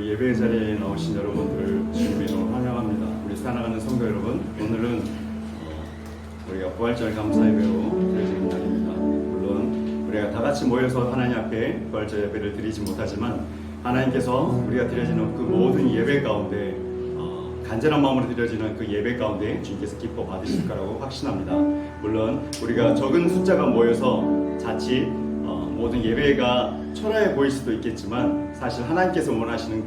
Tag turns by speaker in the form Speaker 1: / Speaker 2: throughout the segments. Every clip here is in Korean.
Speaker 1: 예배 자리에 나오신 여러분들을 주님의 이름으로 환영합니다. 우리 사랑하는 성도 여러분, 오늘은 우리가 부활절 감사 예배로 드려지는 날입니다. 물론 우리가 다 같이 모여서 하나님 앞에 부활절 예배를 드리지 못하지만 하나님께서 우리가 드려지는 그 모든 예배 가운데 간절한 마음으로 드려지는 그 예배 가운데 주님께서 기뻐 받으실 거라고 확신합니다. 물론 우리가 적은 숫자가 모여서 자칫 모든 예배가 초라해 보일 수도 있겠지만 사실 하나님께서 원하시는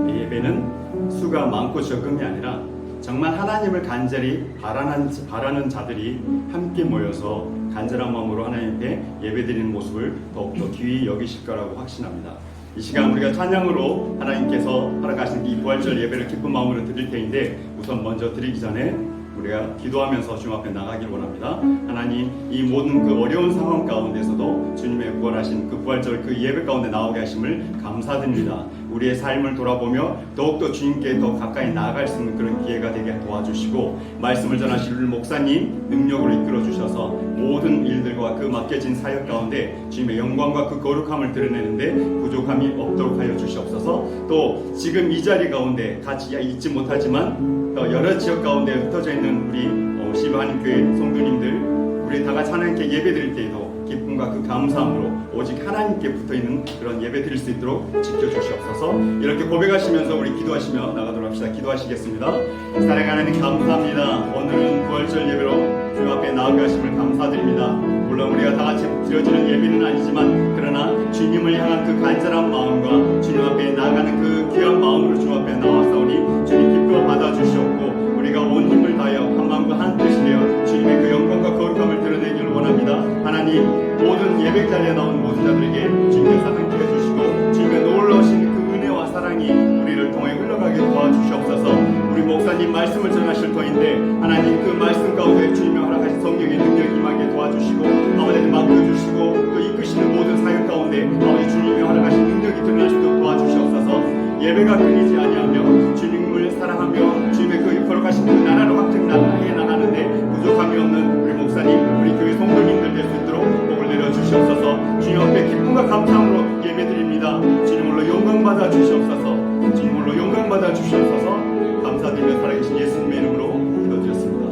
Speaker 1: 예배는 수가 많고 적음이 아니라 정말 하나님을 간절히 바라는 자들이 함께 모여서 간절한 마음으로 하나님께 예배드리는 모습을 더욱더 귀히 여기실 거라고 확신합니다. 이 시간 우리가 찬양으로 하나님께서 허락하신 이 부활절 예배를 기쁜 마음으로 드릴 텐데 우선 먼저 드리기 전에 우리가 기도하면서 주님 앞에 나가길 원합니다. 하나님, 이 모든 그 어려운 상황 가운데서도 주님의 부활하신 그 부활절 그 예배 가운데 나오게 하심을 감사드립니다. 우리의 삶을 돌아보며 더욱더 주님께 더 가까이 나아갈 수 있는 그런 기회가 되게 도와주시고 말씀을 전하실 우리 목사님 능력으로 이끌어 주셔서 모든 일들과 그 맡겨진 사역 가운데 주님의 영광과 그 거룩함을 드러내는데 부족함이 없도록 하여 주시옵소서. 또 지금 이 자리 가운데 같이 있지 못하지만 또 여러 지역 가운데 흩어져 있는 우리 시바하님교회 성도님들 우리 다 같이 하나님께 예배 드릴 때에도 기쁨과 그 감사함으로 오직 하나님께 붙어있는 그런 예배 드릴 수 있도록 지켜주시옵소서. 이렇게 고백하시면서 우리 기도하시며 나가도록 합시다. 기도하시겠습니다. 사랑하는 하나님 감사합니다. 오늘은 부활절 예배로 주님 앞에 나아가 하심을 감사드립니다. 물론 우리가 다 같이 드려지는 예배는 아니지만 그러나 주님을 향한 그 간절한 마음과 주님 앞에 나아가는 그 귀한 마음으로 주님 앞에 나와서오니 주님 기뻐 받아주시옵고 우리가 온 힘을 다하여 한 마음과 한 뜻이 되어 주님의 그 영광과 거룩함을 드러내기를 원합니다. 하나님, 모든 예배 자리에 나온 모든 자들에게 주님께서 함께 해주시고 주님의 놀라우신 그 은혜와 사랑이 우리를 통해 흘러가게 도와주시옵소서. 우리 목사님 말씀을 전하실 터인데 하나님 그 말씀 가운데 주님의 허락하신 성령의 능력이 임하게 도와주시고 아버지 맡겨주시고 또 이끄시는 모든 사역 가운데 아버지 주님의 허락하신 능력이 드러날 수 있도록 도와주시옵소서. 예배가 끊이지 아니하며 주님을 사랑하며 주님의 그 거룩하신 그 나라로 확증 나가는데 부족함이 없는 우리 목사님 우리 교회 성도님들 될 수 있도록 복을 내려주시옵소서. 주님 앞에 기쁨과 감사함으로 예배드립니다. 주님으로 영광받아 주시옵소서. 주님으로 영광받아 주시옵소서. 감사드리며 살아계신 예수님의 이름으로 기도드렸습니다.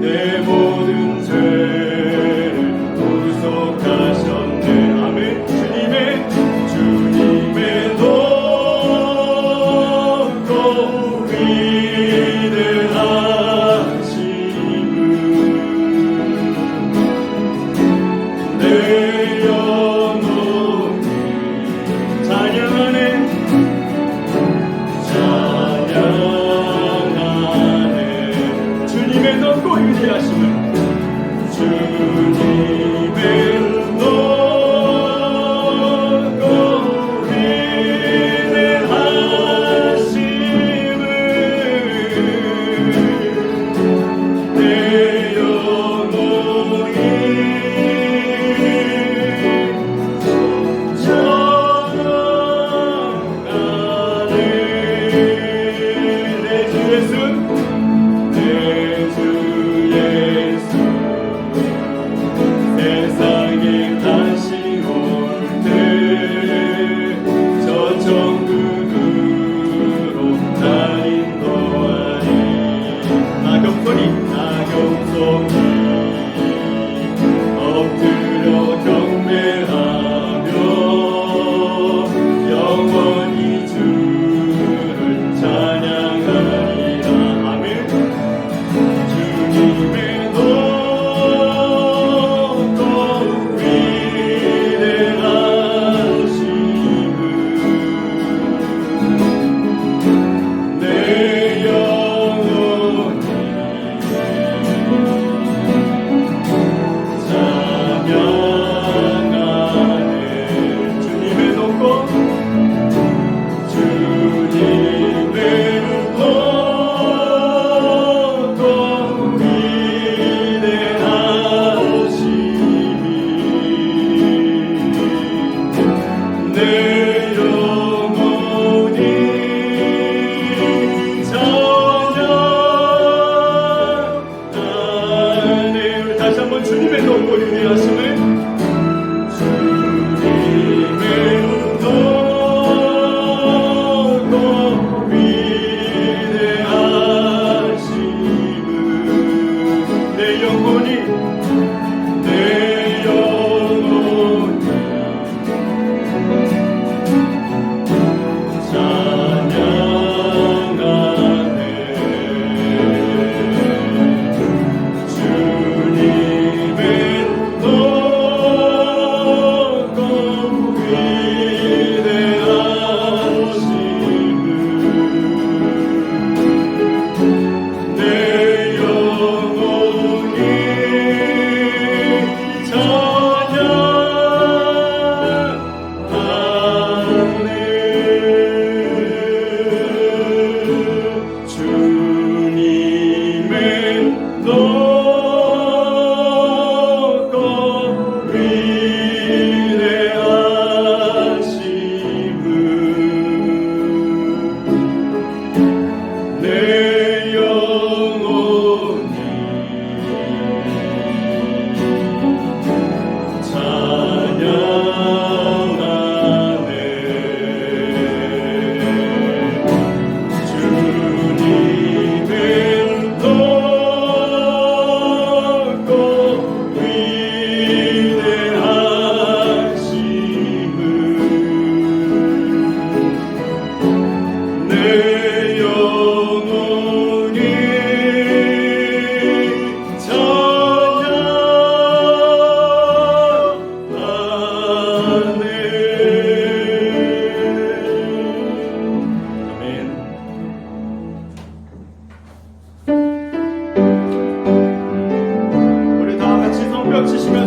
Speaker 2: 내 모든 죄를 구속하셨네. 아멘. 주님의 높고 위대하심을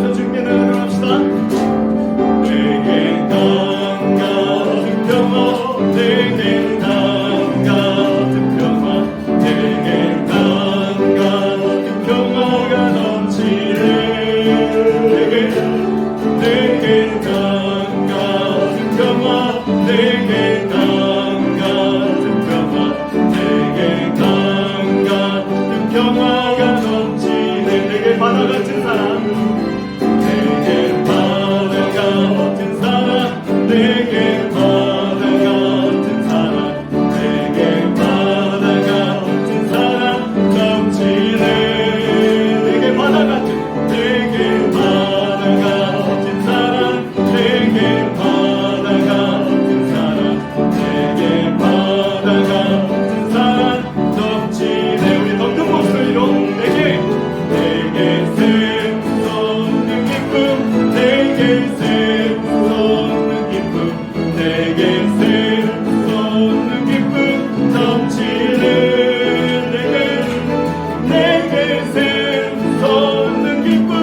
Speaker 2: 일어나서 주님께 나가도록 합시다. 내게 강 같은 평화, 내게 강 같은 평화, 내게 강 같은 평화가 넘치네. 내게 강 같은 평화, 내게 강 같은 평화, 내게 강 같은 평화가 넘치네. 내게 바다 같은 사랑, 내게 바다 같은 사랑, 내게 바다 같은 사랑, 내게 바다 같은 사랑 넘치네. 내게 바다 같은, 내게 바다 같은 사랑, 내게 바다 같은 사랑, 내게 바다 같은 사랑 넘치네. 우리 더 큰 목소리로 내게 샘솟는 기쁨, 내게 샘솟는 기쁨, 내게 샘솟는 기쁨 넘치네. 내게 샘솟는 기쁨,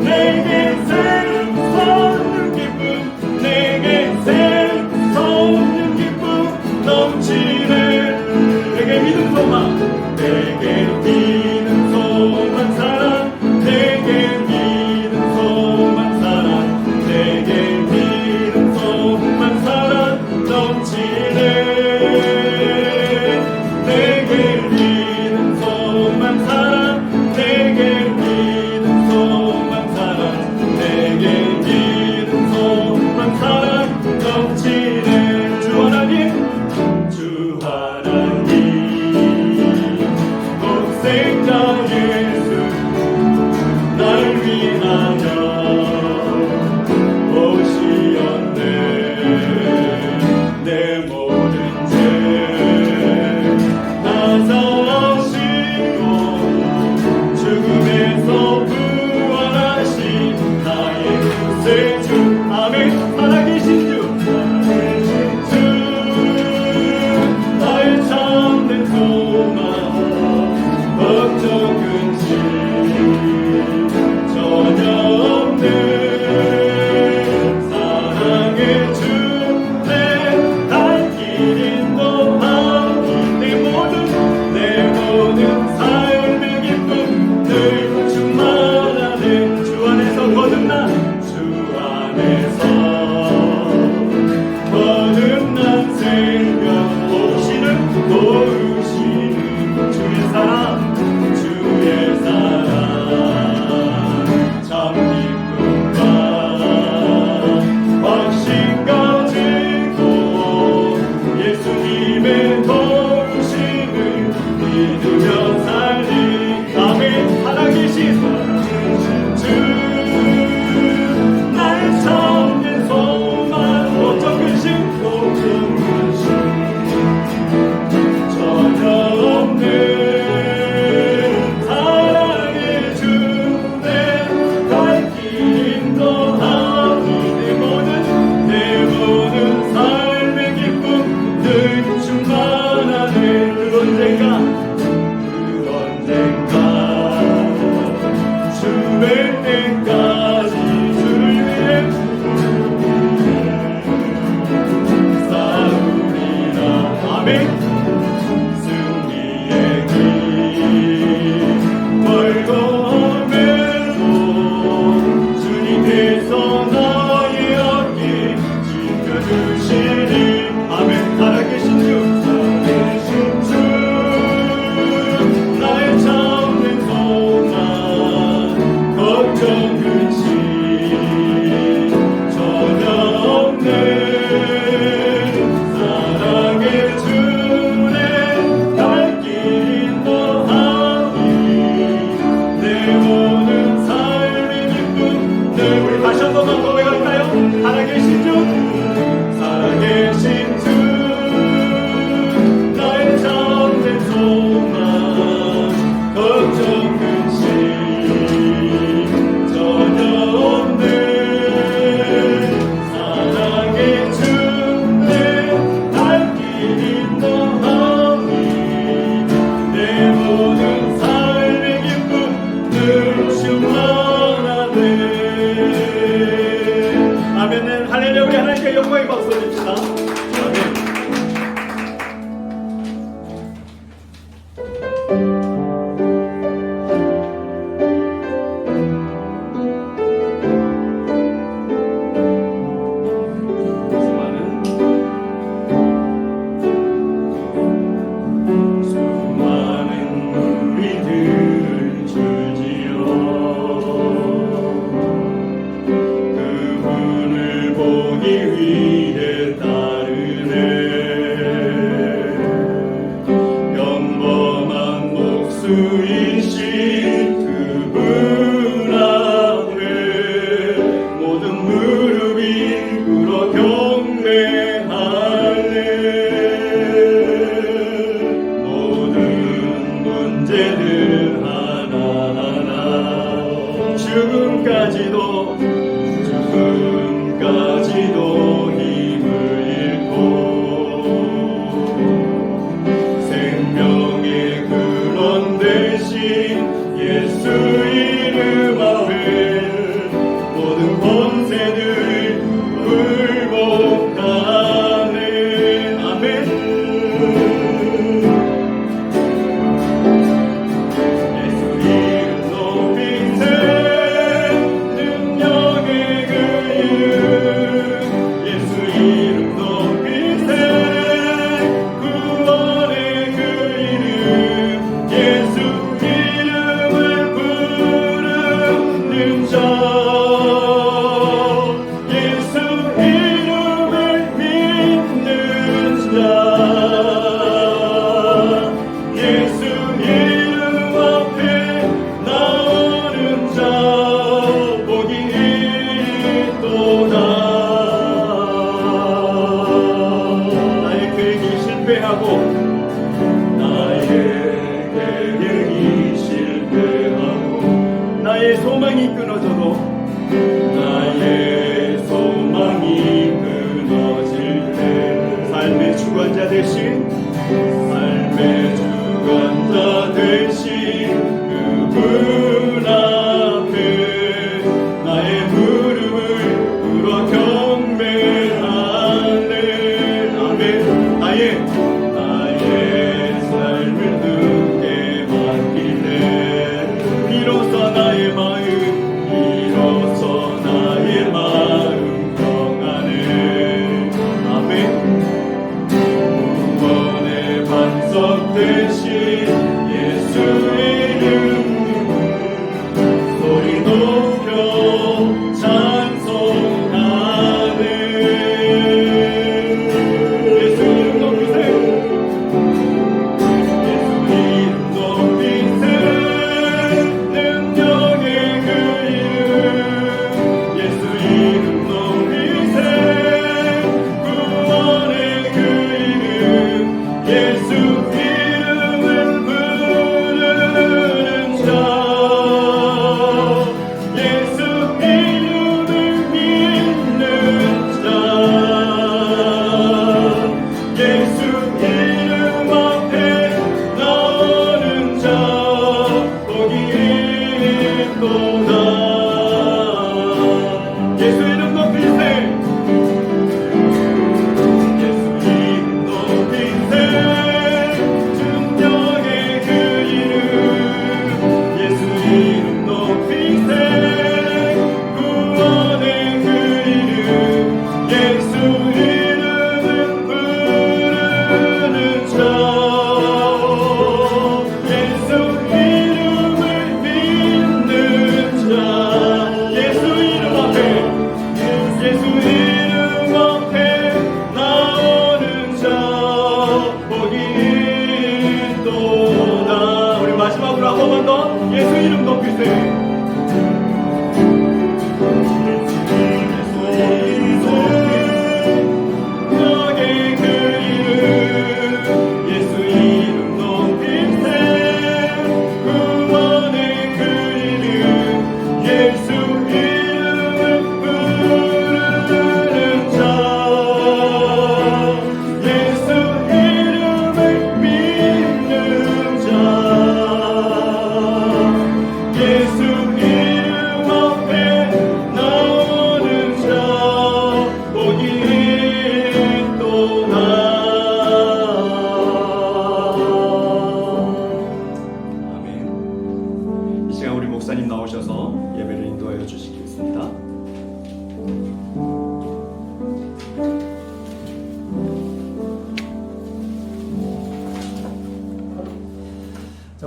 Speaker 2: 내게 샘솟는 기쁨, 내게 샘솟는 기쁨 넘치네. 내게 믿음 소망, 내게 믿음 소망 사랑, 내게 믿음 소망 사랑, 내게 믿음 소망 사랑 넘치네. 내게 믿음 소망 사랑, 내게 믿음 소망 사랑, 내게 믿음 소망 사랑 넘치네. 주 하나님, 주 하나님, 독생자 예수 날 위하여 오시었네. 내 모든 죄 다 사하시고 죽음에서 부활하신 나의 구세주. 아멘. 살아계신 주, 나의 참된 소망, 걱정 근심 전혀 없네. 사랑의 주, 내 갈 길 인도하니 내 모든 삶의 기쁨 늘 충만하네. 주 안에서 거듭난, 주 안에서 거듭난 생명, 도우시는 주의 사랑, 주의 사랑 참 기쁨과 확신 가지고 예수님의 도우심을 믿으며 살리. 아멘. 살아계신 주, 나의 참된 소망, 걱정 근심 전혀 없네. 사랑의 주, 내 갈 길 인도하니 내 모든 삶의 기쁨 늘 충만하네. 그 언젠가 주 뵐 때까지 주를 위해 싸우리라. 아멘. 승리의 길 멀고 멀고 주님께서 나의 앞길 지켜주시리. 아멘. 살아계신 주, 나의 참된 소망, 걱정 근심 전혀 없네. 사랑의 주의 갈 길 인도하니 내 모든 삶의 기쁨 늘. 우리 다시 한 번만 고백할까요? 살아계신 주, 살아계신 주, 나의 참된 소망, 걱정 근심 전혀 없네. 사랑의 주, 내 갈 길 인도하니 내 모든 삶의 기쁨 늘 충만하네.
Speaker 1: 할렐루야. 우리 하나님께 영광의 박수 올립시다. 아멘.
Speaker 2: 그분을 보기 위해 따르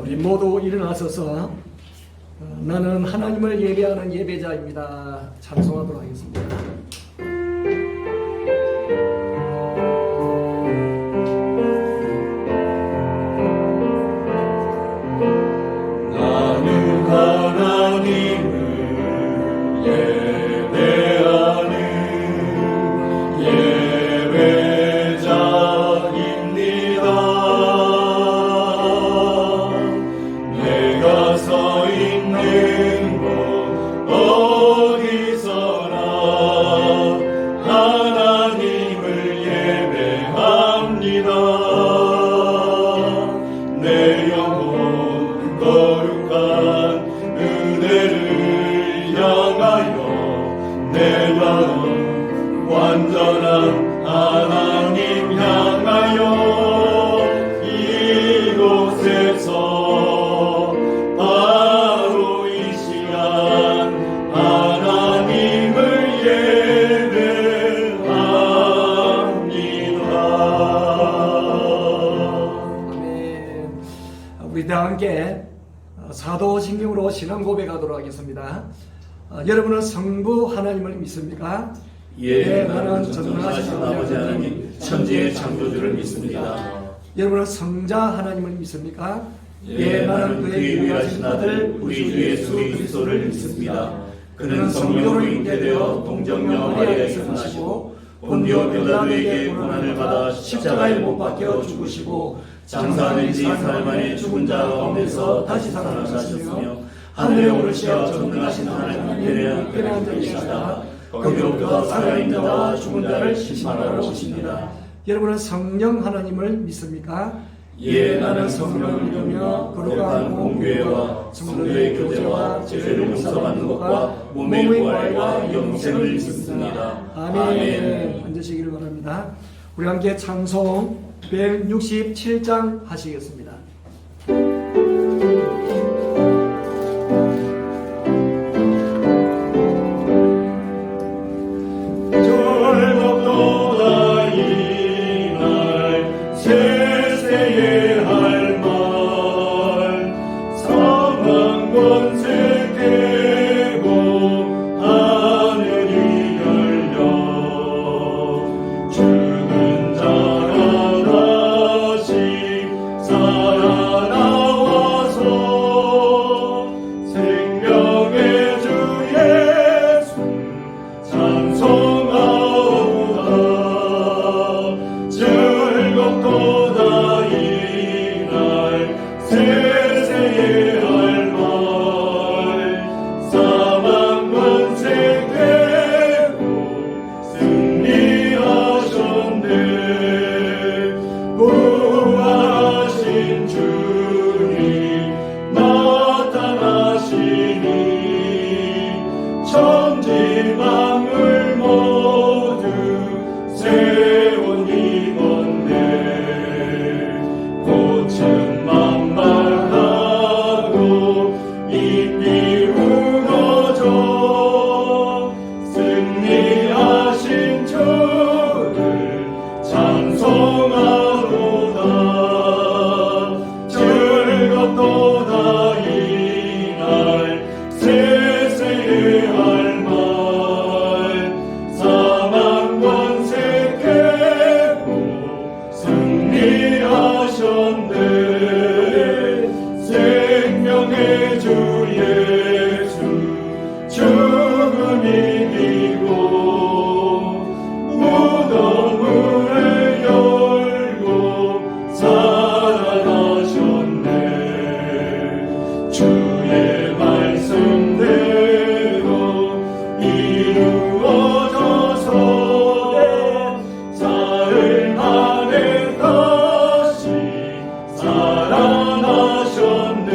Speaker 3: 우리 모두 일어나서서 나는 하나님을 예배하는 예배자입니다. 찬송하도록 하겠습니다.
Speaker 2: 나는 하나님을 예배하는 예배자입니다. 내가 서 있는 곳 어디서나 하나님을 예배합니다. 내 영혼 거룩한 은혜를 향하여 내 마음 완전한 하나님 향하여 이곳에서 바로 이 시간 하나님을 예배합니다.
Speaker 3: 아멘. 우리 다 함께 사도신경으로 신앙 고백하도록 하겠습니다. 여러분은 성부 하나님을 믿습니까?
Speaker 2: 예, 나는 전능하신 아버지 하나님 천지의 창조주를 믿습니다.
Speaker 3: 여러분은 성자 하나님을 믿습니까?
Speaker 2: 예, 나는 그의 유일하신 아들 우리 주 예수 그리스도를 믿습니다. 그는 성령으로 잉태되어 동정녀 마리아에서 나시고 본디오 빌라도에게 고난을 받아 십자가에 못 박혀 죽으시고 장사된 지 사흘 만에 죽은 자 가운데서 다시 살아나셨으며 하늘에 오르시어 전능하신 하나님 우편에 앉아 계시다가 거기로부터 살아있는 자와 죽은 자를 심판하러 오십니다.
Speaker 3: 여러분은 성령 하나님을 믿습니까?
Speaker 2: 예, 나는 성령을 믿으며 거룩한 공교회와 성도의 교제와 죄를 용서받는 것과 몸의 부활과 영생을 믿습니다.
Speaker 3: 아멘. 앉으시기를 바랍니다. 우리 함께 찬송 167장 하시겠습니다.
Speaker 2: 절곡도다 이날 세세에 할 말 사망 권세 깨고 하늘이 열려 죽은 자가 다시 살아나와서 생명의 주 예수 찬송하오다. 즐겁도다 이날 세세에 할 말 사망 권세 깨고 승리하셨네. 부활하신 주님 나타나시니 천지 만물 모두 세운 이건데 꽃은 만발하고 잎이 우거져 승리하신 주를 찬송하도다. 즐겁도다 이날 세세에 할 말 사망 권세 깨고 승리하셨네. 생명의 주 예수 죽음 이기고 무덤을 열고 살아나셨네. 주의 말씀대로 이루어져서 사흘 만에 다시 살아나셨네.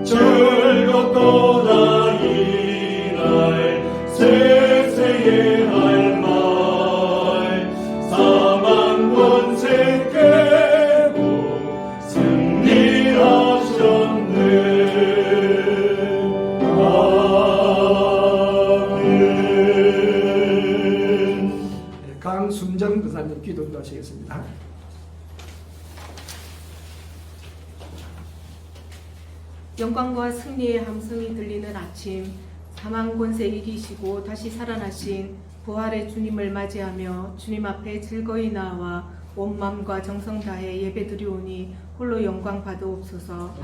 Speaker 2: 즐겁도다 이날 세세에 할 말 사망 권세 깨고 승리하셨네. 아멘.
Speaker 3: 강순정 권사님 기도 하시겠습니다.
Speaker 4: 영광과 승리의 함성이 들리는 아침, 사망 권세 이기시고 다시 살아나신 부활의 주님을 맞이하며 주님 앞에 즐거이 나와 온 마음과 정성 다해 예배드리오니 홀로 영광 받으옵소서.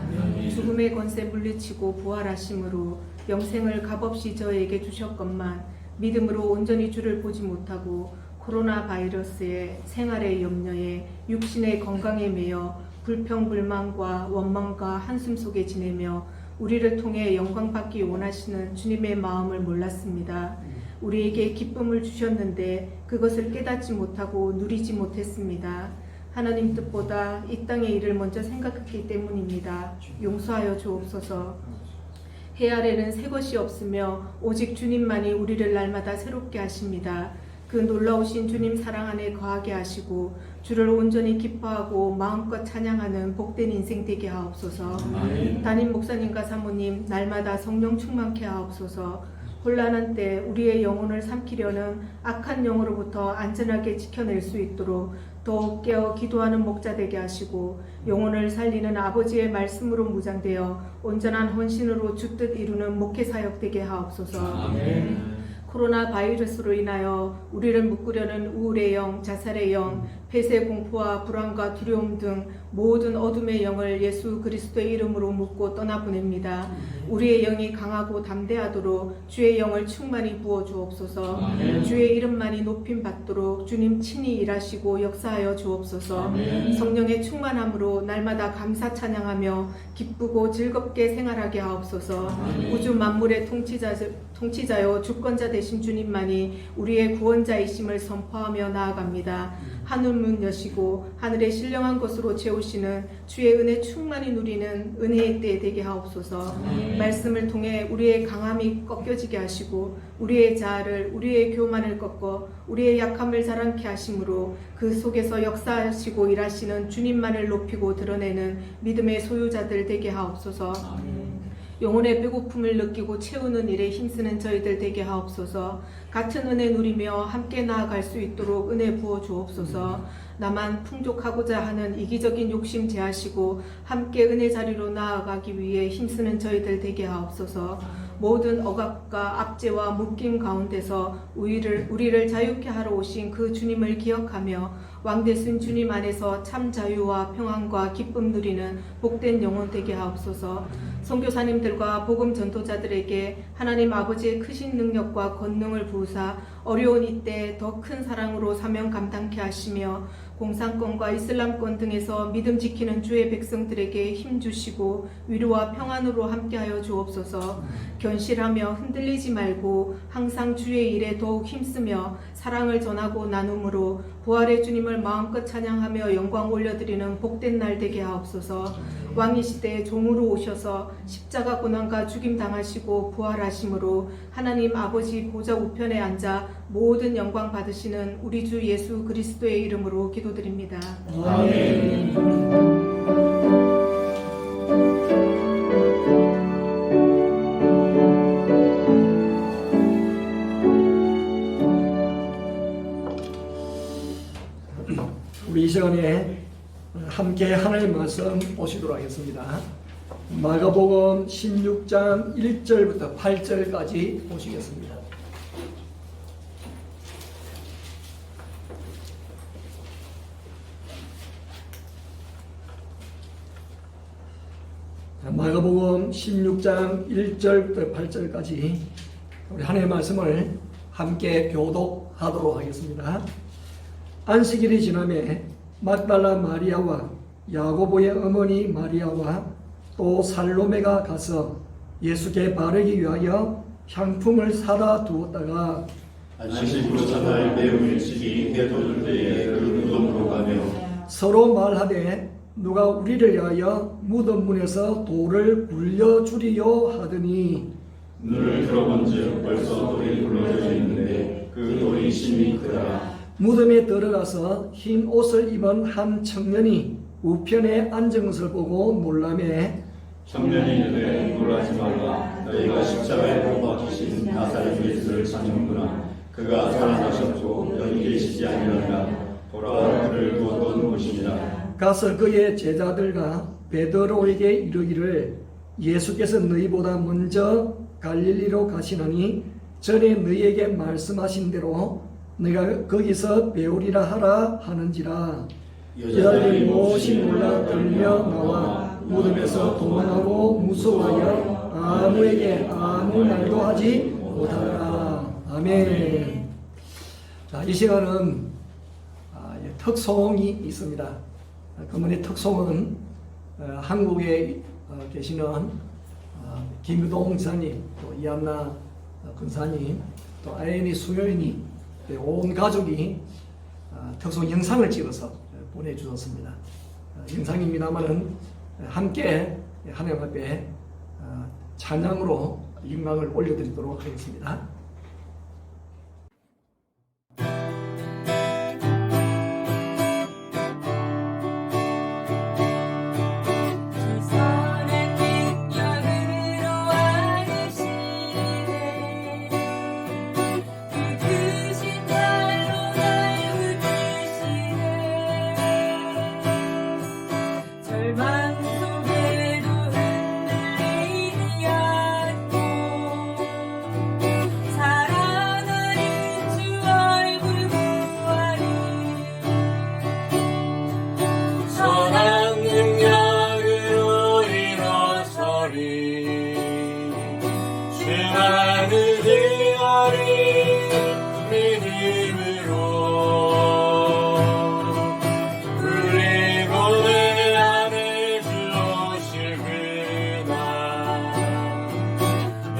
Speaker 4: 죽음의 권세 물리치고 부활하심으로 영생을 값없이 저에게 주셨건만 믿음으로 온전히 주를 보지 못하고 코로나 바이러스의 생활의 염려에 육신의 건강에 매여 불평불만과 원망과 한숨 속에 지내며 우리를 통해 영광 받기 원하시는 주님의 마음을 몰랐습니다. 우리에게 기쁨을 주셨는데 그것을 깨닫지 못하고 누리지 못했습니다. 하나님 뜻보다 이 땅의 일을 먼저 생각했기 때문입니다. 용서하여 주옵소서. 해 아래는 새 것이 없으며 오직 주님만이 우리를 날마다 새롭게 하십니다. 그 놀라우신 주님 사랑 안에 거하게 하시고 주를 온전히 기뻐하고 마음껏 찬양하는 복된 인생 되게 하옵소서. 담임 목사님과 사모님 날마다 성령 충만케 하옵소서. 혼란한 때 우리의 영혼을 삼키려는 악한 영으로부터 안전하게 지켜낼 수 있도록 더욱 깨어 기도하는 목자 되게 하시고 영혼을 살리는 아버지의 말씀으로 무장되어 온전한 헌신으로 주뜻 이루는 목회사역 되게 하옵소서.
Speaker 2: 아멘.
Speaker 4: 코로나 바이러스로 인하여 우리를 묶으려는 우울의 영, 자살의 영, 폐쇄 공포와 불안과 두려움 등 모든 어둠의 영을 예수 그리스도의 이름으로 묶고 떠나보냅니다. 우리의 영이 강하고 담대하도록 주의 영을 충만히 부어 주옵소서. 주의 이름만이 높임 받도록 주님 친히 일하시고 역사하여 주옵소서. 성령의 충만함으로 날마다 감사 찬양하며 기쁘고 즐겁게 생활하게 하옵소서. 우주 만물의 통치자요 주권자 되신 주님만이 우리의 구원자이심을 선포하며 나아갑니다. 하늘문 여시고 하늘의 신령한 것으로 채우시는 주의 은혜 충만히 누리는 은혜의 때 되게 하옵소서. 말씀을 통해 우리의 강함이 꺾여지게 하시고 우리의 자아를 우리의 교만을 꺾어 우리의 약함을 자랑케 하심으로 그 속에서 역사하시고 일하시는 주님만을 높이고 드러내는 믿음의 소유자들 되게 하옵소서. 영혼의 배고픔을 느끼고 채우는 일에 힘쓰는 저희들 되게 하옵소서. 같은 은혜 누리며 함께 나아갈 수 있도록 은혜 부어 주옵소서. 나만 풍족하고자 하는 이기적인 욕심 제하시고 함께 은혜 자리로 나아가기 위해 힘쓰는 저희들 되게 하옵소서. 모든 억압과 압제와 묶임 가운데서 우리를 자유케 하러 오신 그 주님을 기억하며 왕되신 주님 안에서 참 자유와 평안과 기쁨 누리는 복된 영혼 되게 하옵소서. 선교사님들과 복음 전도자들에게 하나님 아버지의 크신 능력과 권능을 부으사 어려운 이때 더 큰 사랑으로 사명 감당케 하시며 공산권과 이슬람권 등에서 믿음 지키는 주의 백성들에게 힘 주시고 위로와 평안으로 함께하여 주옵소서. 견실하며 흔들리지 말고 항상 주의 일에 더욱 힘쓰며 사랑을 전하고 나눔으로 부활의 주님을 마음껏 찬양하며 영광 올려드리는 복된 날 되게 하옵소서. 왕이 시대에 종으로 오셔서 십자가 고난과 죽임 당하시고 부활하심으로 하나님 아버지 보좌 우편에 앉아 모든 영광 받으시는 우리 주 예수 그리스도의 이름으로 기도드립니다.
Speaker 2: 아멘.
Speaker 3: 우리 이 시간에 함께 하나님의 말씀 보시도록 하겠습니다. 마가복음 16장 1절부터 8절까지 보시겠습니다. 마가복음 16장 1절부터 8절까지 우리 하나님의 말씀을 함께 교독하도록 하겠습니다. 안식일이 지나매 막달라 마리아와 야고보의 어머니 마리아와 또 살로메가 가서 예수께 바르기 위하여 향품을 사다 두었다가
Speaker 2: 안식으로 전날 매우 일찍이 해 돋을 때에 그 무덤으로 가며
Speaker 3: 서로 말하되 누가 우리를 위하여 무덤 문에서 돌을 굴려주리요 하더니
Speaker 2: 눈을 들어본즉 벌써 돌이 굴러져 있는데 그 돌이 심히 크더라.
Speaker 3: 무덤에 들어가서 흰 옷을 입은 한 청년이 우편에 앉은 것을 보고 놀라매
Speaker 2: 청년이 이르되 놀라지 말라. 너희가 십자가에 못 박히신 나사렛 예수를 찾는구나. 그가 살아나셨고 여기 계시지 아니하니라. 보라 그를 두었던 곳이니라.
Speaker 3: 가서 그의 제자들과 베드로에게 이르기를 예수께서 너희보다 먼저 갈릴리로 가시나니 전에 너희에게 말씀하신 대로 너희가 거기서 배우리라 하라 하는지라. 여자들이 무엇이 몰라 떨며 나와 무덤에서 도망하고 무서워하여 아무에게 아무 말도 하지 못하더라. 아멘. 자, 이 시간은 특송이 있습니다. 그분의 특송은 한국에 계시는 김유동 지사님, 또 이한나 근사님, 또 아연이 수요인이 온 가족이 특송 영상을 찍어서 보내주셨습니다. 영상입니다만은 함께 하나님 앞에 찬양으로 영광을 올려드리도록 하겠습니다.
Speaker 5: 절망 속에도 흔들리지 않고 살아나는 주 얼굴 보아리. 선한 능력으로 일어서리. 주만을 위하리. 믿음으로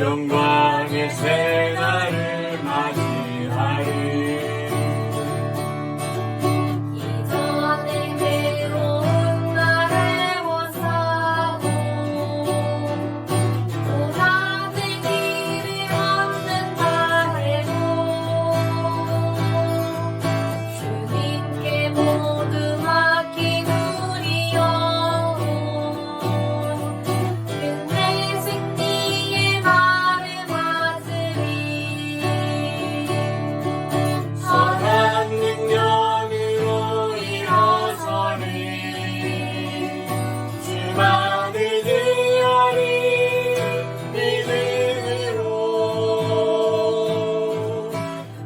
Speaker 5: 영광의 새날을 맞이하리.
Speaker 6: 이전의 외로운 날에 원사고 또 다른 길이 없는다 해도 주님께 모두 맡긴 우리 영혼 끝내 승리의 날을 맞으리.
Speaker 5: 선한 능력으로 일어서리. 주만을 위하리. 믿음으로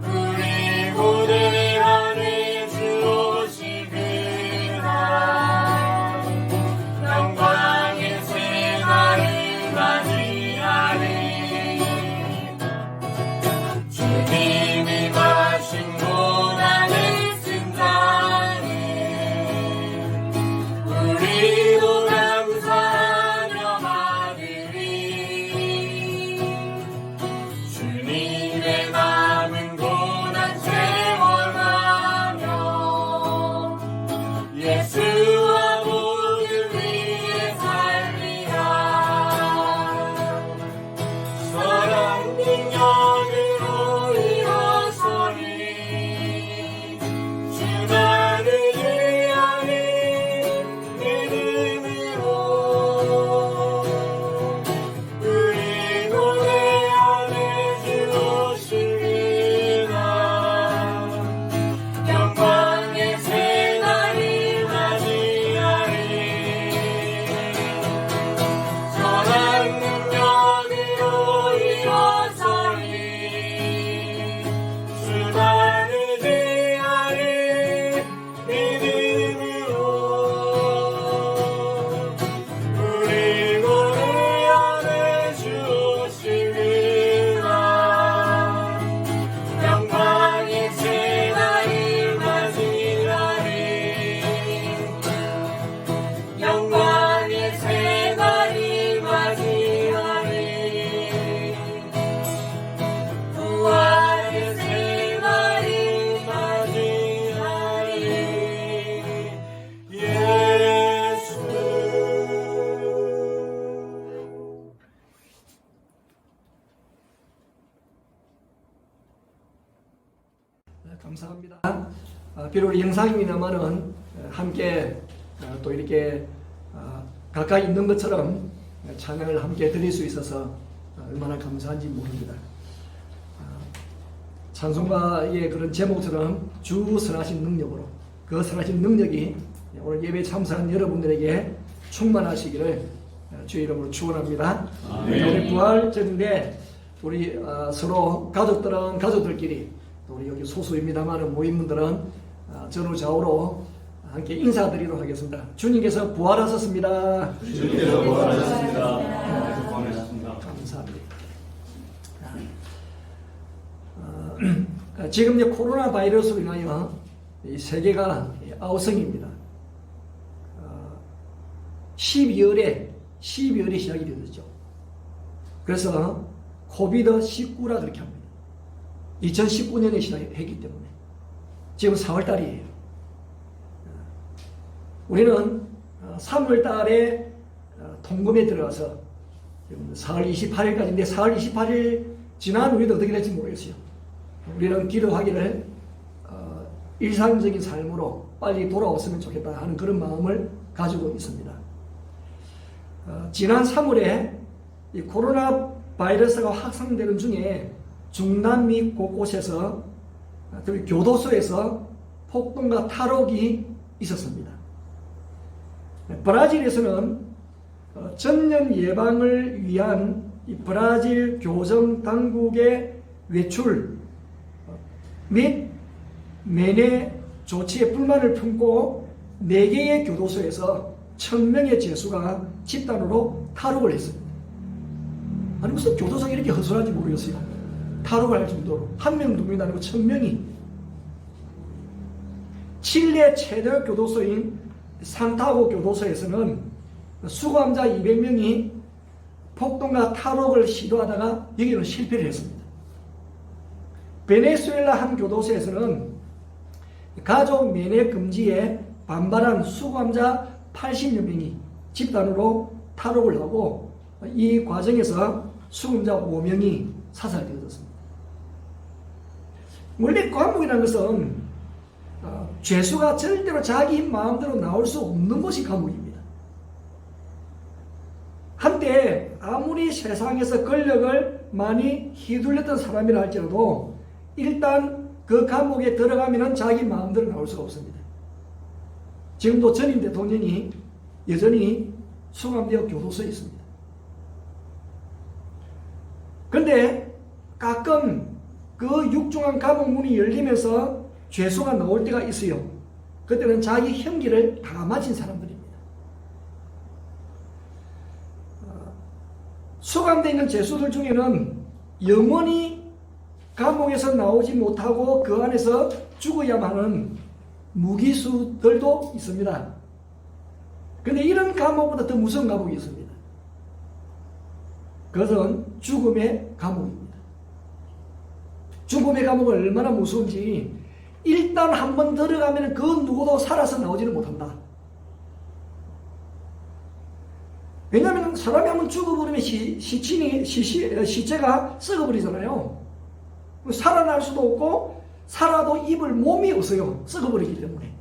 Speaker 5: 우리 고대 안에 주 오시리라. 영광의 새날을 맞이하리. 주님이 마신 고난을 쓴 잔을 우리도 감사하며 받으리. 주님의 남은 고난 체험하며 예수와 모두 위에 살리라. 선한 능력으로 일어서리. 주만을 위하리. 믿음으로 우리 고대 안에 주 오시리라. 영광의 새날을 맞이하리. 선한 능력으로 일어서리. 주만을 위하리. 믿음으로 우리 고대 안에 주 오시리라. 영광의 새날을 맞이하리. 영광의 새날을 맞이하리. 부활의 새날을 맞이하리. 예수.
Speaker 3: 감사합니다. 비록 영상입니다만은 함께 또 이렇게 가까이 있는 것처럼 찬양을 함께 드릴 수 있어서 얼마나 감사한지 모릅니다. 찬송가의 그런 제목처럼 주 선하신 능력으로 그 선하신 능력이 오늘 예배 참석한 여러분들에게 충만하시기를 주의 이름으로 축원합니다.
Speaker 2: 아멘.
Speaker 3: 우리 부활절인데 우리 서로 가족들은 가족들끼리 또 우리 여기 소수입니다만 모임분들은 전후좌우로 함께 인사드리도록 하겠습니다. 주님께서 부활하셨습니다.
Speaker 2: 주님께서 부활하셨습니다.
Speaker 1: 고맙습니다.
Speaker 3: 감사합니다. 지금 이제 코로나 바이러스로 인하여 이 세계가 아우성입니다. 12월에 시작이 되었죠. 그래서 코비드19라 그렇게 합니다. 2019년에 시작했기 때문에 지금 4월 달이에요. 우리는 3월 달에 통금에 들어가서 지금 4월 28일까지인데 4월 28일 지난 우리도 어떻게 될지 모르겠어요. 우리는 기도하기를 일상적인 삶으로 빨리 돌아왔으면 좋겠다 하는 그런 마음을 가지고 있습니다. 지난 3월에 이 코로나 바이러스가 확산되는 중에 중남미 곳곳에서 특히 교도소에서 폭동과 탈옥이 있었습니다. 브라질에서는 전염 예방을 위한 이 브라질 교정 당국의 외출 및 매내 조치에 불만을 품고 4개의 교도소에서 1000명의 죄수가 집단으로 탈옥을 했습니다. 아니 무슨 교도소가 이렇게 허술한지 모르겠어요. 탈옥을 할 정도로 1명, 2명이 아니고 1000명이. 칠레 최대 교도소인 산타고 교도소에서는 수감자 200명이 폭동과 탈옥을 시도하다가 여기는 실패를 했습니다. 베네수엘라 한 교도소에서는 가족 면회 금지에 반발한 수감자 80여 명이 집단으로 탈옥을 하고 이 과정에서 수감자 5명이 사살되어졌습니다. 원래 감옥이라는 것은 죄수가 절대로 자기 마음대로 나올 수 없는 것이 감옥입니다. 한때 아무리 세상에서 권력을 많이 휘둘렸던 사람이라 할지라도 일단 그 감옥에 들어가면 자기 마음대로 나올 수가 없습니다. 지금도 전임 대통령이 여전히 수감되어 교도소에 있습니다. 그런데 가끔 그 육중한 감옥 문이 열리면서 죄수가 나올 때가 있어요. 그때는 자기 형기를 다 마친 사람들입니다. 수감되어 있는 죄수들 중에는 영원히 감옥에서 나오지 못하고 그 안에서 죽어야만 하는 무기수들도 있습니다. 그런데 이런 감옥보다 더 무서운 감옥이 있습니다. 그것은 죽음의 감옥입니다. 죽음의 감옥은 얼마나 무서운지 일단 한번 들어가면 그 누구도 살아서 나오지는 못한다. 왜냐하면 사람이 한번 죽어버리면 시체가 썩어버리잖아요. 살아날 수도 없고 살아도 입을 몸이 없어요. 썩어버리기 때문에.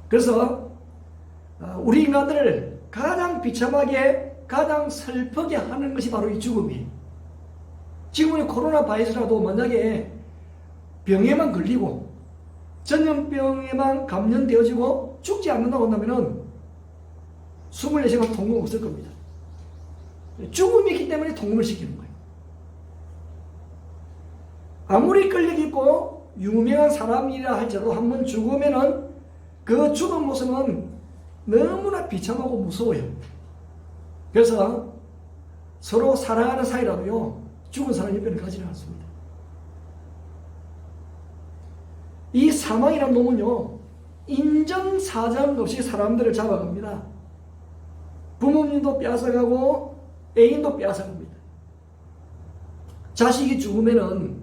Speaker 3: 그래서 우리 인간들을 가장 비참하게 가장 슬프게 하는 것이 바로 이 죽음이에요. 지금은 코로나 바이러스라도 만약에 병에만 걸리고 전염병에만 감염되어지고 죽지 않는다고 한다면 24시간 통금 없을 겁니다. 죽음이 있기 때문에 통금을 시키는 거예요. 아무리 권력 있고 유명한 사람이라 할지라도 한번 죽으면은 그 죽은 모습은 너무나 비참하고 무서워요. 그래서 서로 사랑하는 사이라도요 죽은 사람 옆에는 가지는 않습니다. 이 사망이라는 놈은요 인정사정 없이 사람들을 잡아갑니다. 부모님도 빼앗아가고 애인도 빼앗아갑니다. 자식이 죽으면은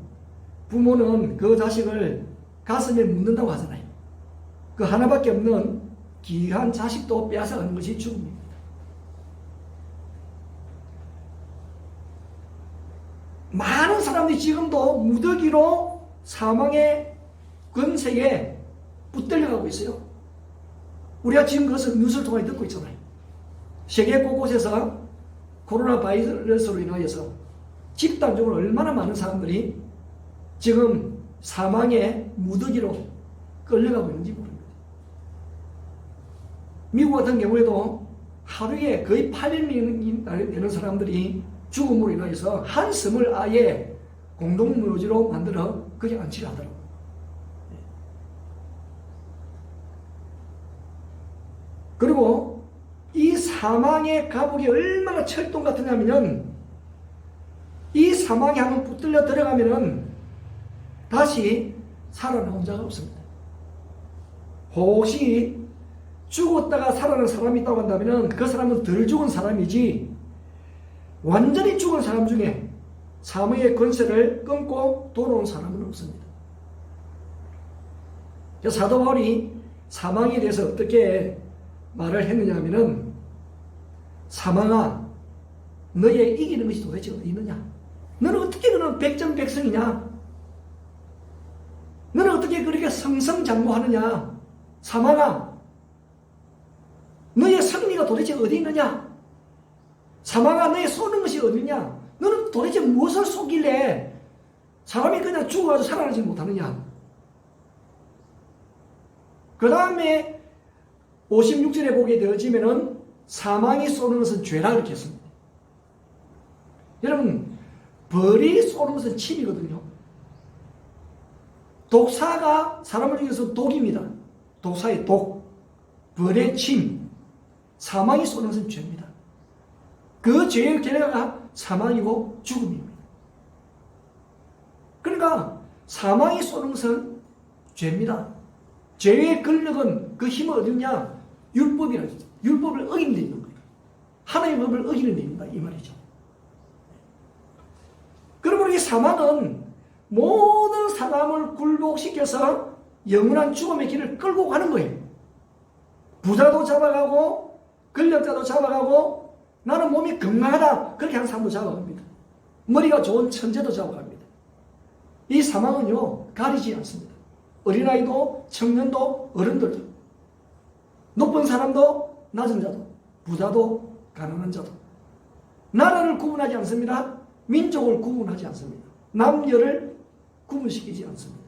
Speaker 3: 부모는 그 자식을 가슴에 묻는다고 하잖아요. 그 하나밖에 없는 귀한 자식도 빼앗아가는 것이 죽음입니다. 많은 사람들이 지금도 무더기로 사망의 권세에 붙들려가고 있어요. 우리가 지금 그것을 뉴스를 통해 듣고 있잖아요. 세계 곳곳에서 코로나 바이러스로 인하여서 집단적으로 얼마나 많은 사람들이 지금 사망의 무더기로 끌려가고 있는지 모릅니다. 미국 같은 경우에도 하루에 거의 800명이 되는 사람들이 죽음으로 인해서 한 섬을 아예 공동묘지로 만들어 거기 안치를 하더라고요. 그리고 이 사망의 감옥이 얼마나 철동 같으냐면은 이 사망에 한번 붙들려 들어가면은 다시 살아나온 자가 없습니다. 혹시 죽었다가 살아난 사람이 있다고 한다면은 그 사람은 덜 죽은 사람이지 완전히 죽은 사람 중에 사망의 권세를 끊고 돌아온 사람은 없습니다. 사도 바울이 사망에 대해서 어떻게 말을 했느냐 하면은 사망아 너의 이기는 것이 도대체 어디 있느냐? 너는 어떻게 그런 백전백승이냐? 너는 어떻게 그렇게 승승장구하느냐? 사망아 너의 승리가 도대체 어디 있느냐? 사망아 너의 쏘는 것이 어디냐? 너는 도대체 무엇을 쏘길래 사람이 그냥 죽어가지고 살아나지 못하느냐? 그 다음에 56절에 보게 되어지면은 사망이 쏘는 것은 죄라 그렇게 했습니다. 여러분 벌이 쏘는 것은 침이거든요. 독사가 사람을 죽여서 독입니다. 독사의 독, 벌의 침, 사망이 쏘는 것은 죄입니다. 그 죄의 결과가 사망이고 죽음입니다. 그러니까 사망이 쏘는 것은 죄입니다. 죄의 권력은 그 힘은 어디냐? 율법이라 했죠. 율법을 어기는 데 있는 거예요. 하나님의 법을 어기는 데 있다 이 말이죠. 그러므로 이 사망은 모든 사람을 굴복시켜서 영원한 죽음의 길을 끌고 가는 거예요. 부자도 잡아가고 권력자도 잡아가고 나는 몸이 건강하다 그렇게 하는 사람도 잡아갑니다. 머리가 좋은 천재도 잡아갑니다. 이 사망은요 가리지 않습니다. 어린아이도 청년도 어른들도 높은 사람도 낮은 자도 부자도 가난한 자도 나라를 구분하지 않습니다. 민족을 구분하지 않습니다. 남녀를 구분시키지 않습니다.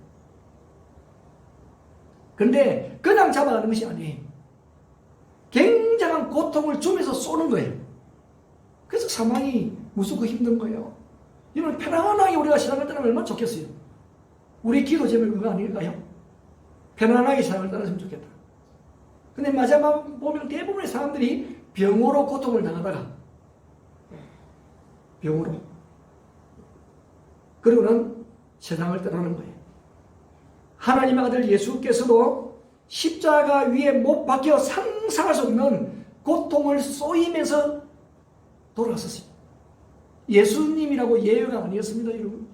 Speaker 3: 그런데 그냥 잡아가는 것이 아니에요. 굉장한 고통을 주면서 쏘는 거예요. 그래서 사망이 무섭고 힘든 거예요. 이런 편안하게 우리가 신앙을 따르면 얼마나 좋겠어요. 우리 기도 제목이 그거 아닐까요? 편안하게 신앙을 따랐으면 좋겠다. 근데 마지막 보면 대부분의 사람들이 병으로 고통을 당하다가 병으로 그리고는 세상을 떠나는 거예요. 하나님의 아들 예수께서도 십자가 위에 못 박혀 상상할 수 없는 고통을 쏘이면서 돌아갔었어요. 예수님이라고 예외가 아니었습니다, 여러분.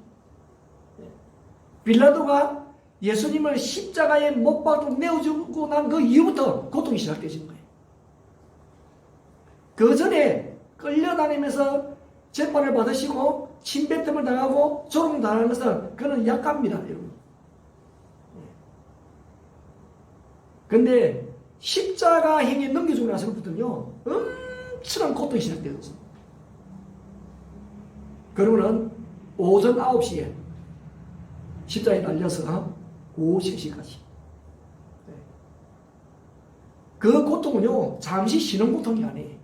Speaker 3: 빌라도가 예수님을 십자가에 못 박고 내어주고 난 그 이후부터 고통이 시작되신 거예요. 그 전에 끌려다니면서 재판을 받으시고 침뱉음을 당하고 조롱당하는 것은 그는 약합니다, 여러분. 근데 십자가 행에 넘겨주고 나서부터는요 엄청난 고통이 시작되었습니다. 그러고는 오전 9시에 십자가에 달려서 오후 3시까지 그 고통은요 잠시 쉬는 고통이 아니에요.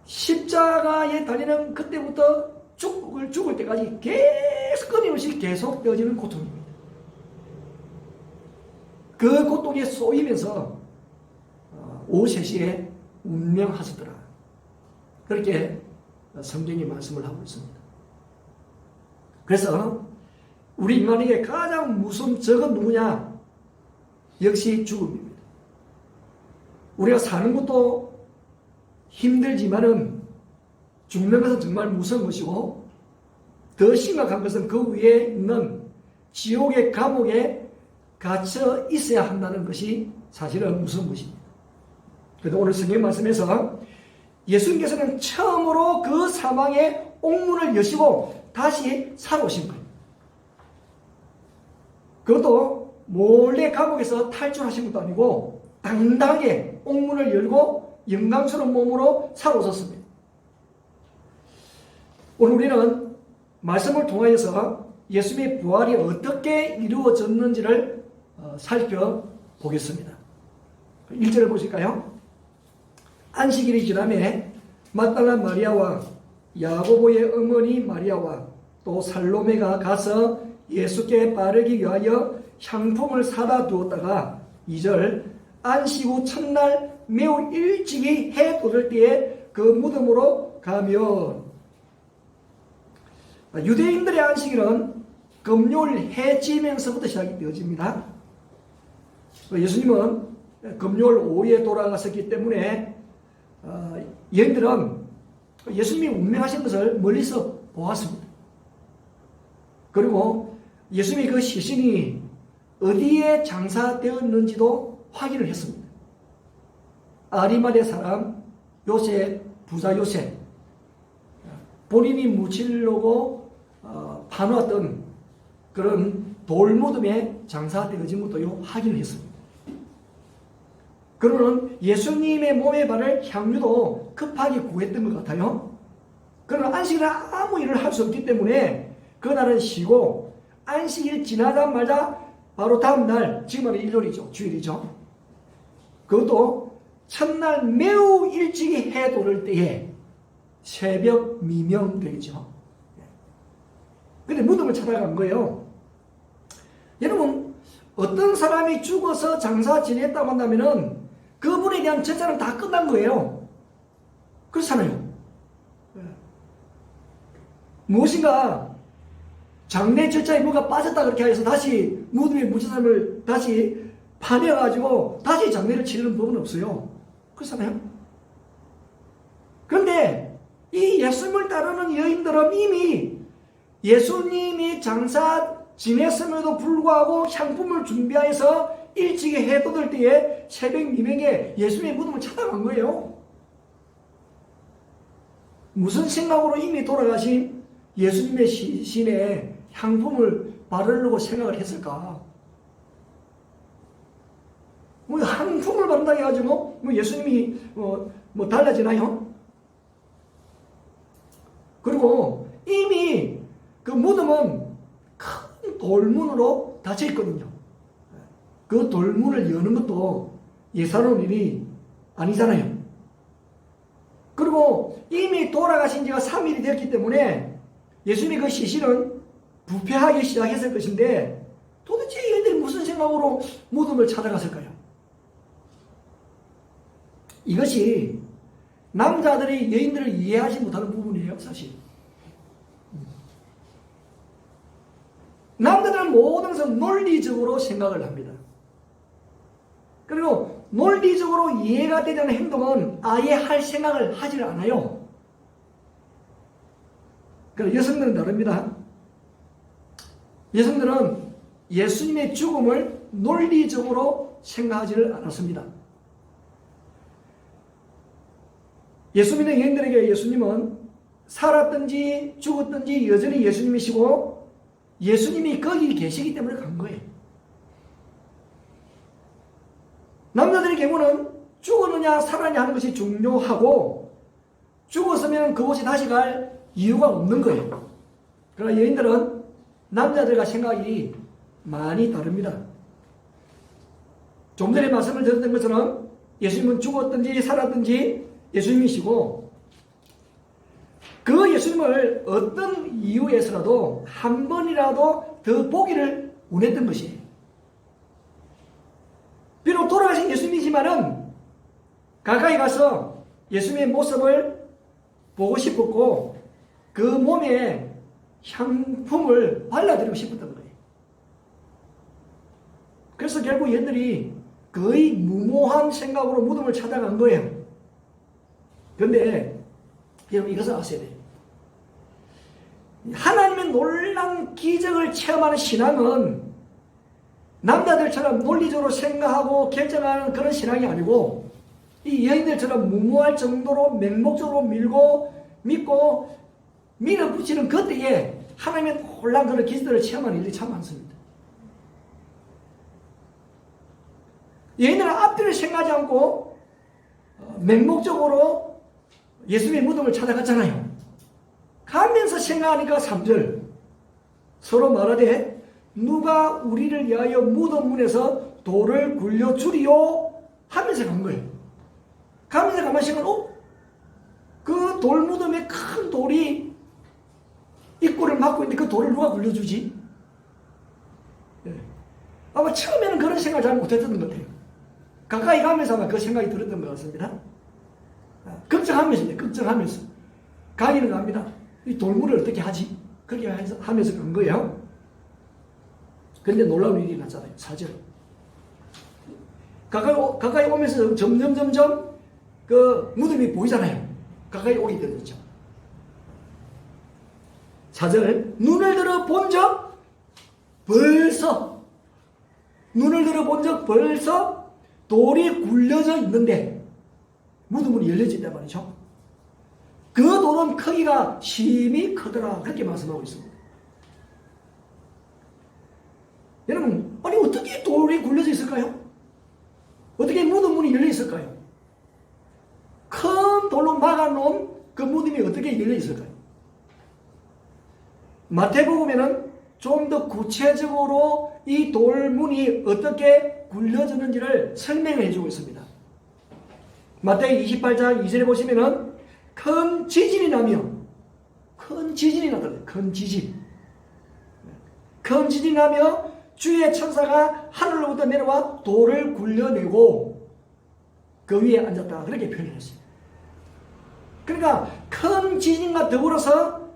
Speaker 3: 십자가에 달리는 그때부터 죽을 때까지 계속 끊임없이 계속되어지는 고통입니다. 그 고통에 쏘이면서 오후 3시에 운명하시더라. 그렇게 성경이 말씀을 하고 있습니다. 그래서 우리 인간에게 가장 무서운 적은 누구냐? 역시 죽음입니다. 우리가 사는 것도 힘들지만은 죽는 것은 정말 무서운 것이고 더 심각한 것은 그 위에 있는 지옥의 감옥에 갇혀 있어야 한다는 것이 사실은 무서운 것입니다. 그래서 오늘 성경 말씀에서 예수님께서는 처음으로 그 사망의 옥문을 여시고 다시 살아오신 거예요. 그것도 몰래 감옥에서 탈출하신 것도 아니고 당당하게 옥문을 열고 영광스러운 몸으로 살아오셨습니다. 오늘 우리는 말씀을 통하여서 예수님의 부활이 어떻게 이루어졌는지를 살펴보겠습니다. 1절을 보실까요? 안식일이 지남에 막달라 마리아와 야고보의 어머니 마리아와 또 살로메가 가서 예수께 바르기 위하여 향품을 사다 두었다가 2절 안식 후 첫날 매우 일찍이 해 돋을 때에 그 무덤으로 가면 유대인들의 안식일은 금요일 해 지면서부터 시작이 되어집니다. 예수님은 금요일 오후에 돌아가셨기 때문에 여인들은 예수님이 운명하신 것을 멀리서 보았습니다. 그리고 예수님의 그 시신이 어디에 장사되었는지도 확인을 했습니다. 아리마대 사람 요셉, 부자 요셉, 본인이 묻히려고 파놓았던 그런 돌무덤에 장사되어진 것도 확인을 했습니다. 그러는 예수님의 몸에 바를 향유도 급하게 구했던 것 같아요. 그러나 안식일에 아무 일을 할 수 없기 때문에 그날은 쉬고 안식일 지나자마자 바로 다음날, 지금은 일요일이죠. 주일이죠. 그것도 첫날 매우 일찍이 해 돋을 때에 새벽 미명 되겠죠. 근데 무덤을 찾아간 거예요. 여러분, 어떤 사람이 죽어서 장사 지냈다고 한다면은 그분에 대한 절차는 다 끝난 거예요. 그렇잖아요. 무엇인가 장례 절차에 뭐가 빠졌다 그렇게 해서 다시 무덤에 묻힌 사람을 다시 파내가지고 다시 장례를 치르는 법은 없어요. 그렇잖아요. 그런데 이 예수님을 따르는 여인들은 이미 예수님이 장사 지냈음에도 불구하고 향품을 준비해서 일찍이 해 돋을 때에 새벽 미명에 예수님의 무덤을 찾아간 거예요. 무슨 생각으로 이미 돌아가신 예수님의 시신에 향품을 바르려고 생각을 했을까? 뭐 향품을 바른다고 해가지고 뭐 예수님이 뭐 달라지나요? 그리고 이미 그 무덤은 큰 돌문으로 닫혀 있거든요. 그 돌문을 여는 것도 예사로운 일이 아니잖아요. 그리고 이미 돌아가신 지가 3일이 되었기 때문에 예수님의 그 시신은 부패하기 시작했을 것인데 도대체 얘들이 무슨 생각으로 무덤을 찾아갔을까요? 이것이 남자들이 여인들을 이해하지 못하는 부분이에요, 사실. 남자들은 모든 것을 논리적으로 생각을 합니다. 그리고 논리적으로 이해가 되지 않는 행동은 아예 할 생각을 하질 않아요. 그리고 여성들은 다릅니다. 여성들은 예수님의 죽음을 논리적으로 생각하지를 않았습니다. 예수 믿는 여인들에게 예수님은 살았든지 죽었든지 여전히 예수님이시고 예수님이 거기 계시기 때문에 간 거예요. 남자들의 경우는 죽었느냐 살았느냐 하는 것이 중요하고 죽었으면 그곳에 다시 갈 이유가 없는 거예요. 그러나 여인들은 남자들과 생각이 많이 다릅니다. 좀 전에 말씀을 드렸던 것처럼 예수님은 죽었든지 살았든지 예수님이시고 그 예수님을 어떤 이유에서라도 한 번이라도 더 보기를 원했던 것이에요. 비록 돌아가신 예수님이지만은 가까이 가서 예수님의 모습을 보고 싶었고 그 몸에 향품을 발라드리고 싶었던 거예요. 그래서 결국 얘들이 거의 무모한 생각으로 무덤을 찾아간 거예요. 그런데 여러분 이것을 아셔야 돼요. 하나님의 놀라운 기적을 체험하는 신앙은 남자들처럼 논리적으로 생각하고 결정하는 그런 신앙이 아니고 이 여인들처럼 무모할 정도로 맹목적으로 믿고 밀어붙이는 그때에 하나님의 놀라운 그런 기적들을 체험하는 일이 참 많습니다. 여인들은 앞뒤를 생각하지 않고 맹목적으로 예수님의 무덤을 찾아갔잖아요. 가면서 생각하니까 3절 서로 말하되 누가 우리를 위하여 무덤 문에서 돌을 굴려 주리요 하면서 간 거예요. 가면서 가만히 생각하면 그 돌무덤에 큰 돌이 입구를 막고 있는데 그 돌을 누가 굴려주지? 예. 아마 처음에는 그런 생각을 잘 못했던 것 같아요. 가까이 가면서 아마 그 생각이 들었던 것 같습니다. 걱정하면서 가기는 갑니다. 이 돌문을 어떻게 하지? 그렇게 하면서 간 거예요. 그런데 놀라운 일이 났잖아요. 4절. 가까이 오면서 점점 그 무덤이 보이잖아요. 가까이 오게 되었죠. 4절. 눈을 들어 본 적 벌써 돌이 굴려져 있는데 무덤문이 열려져 있단 말이죠. 그 돌은 크기가 심히 크더라. 그렇게 말씀하고 있습니다. 여러분, 아니 어떻게 돌이 굴려져 있을까요? 어떻게 무덤문이 열려 있을까요? 큰 돌로 막아놓은 그 무덤이 어떻게 열려 있을까요? 마태복음에는 좀 더 구체적으로 이 돌문이 어떻게 굴려졌는지를 설명을 해주고 있습니다. 마태복음 28장 2절에 보시면은 큰 지진이 나더래요. 큰 지진이 나며 주의 천사가 하늘로부터 내려와 돌을 굴려내고 그 위에 앉았다. 그렇게 표현했어요. 그러니까 큰 지진과 더불어서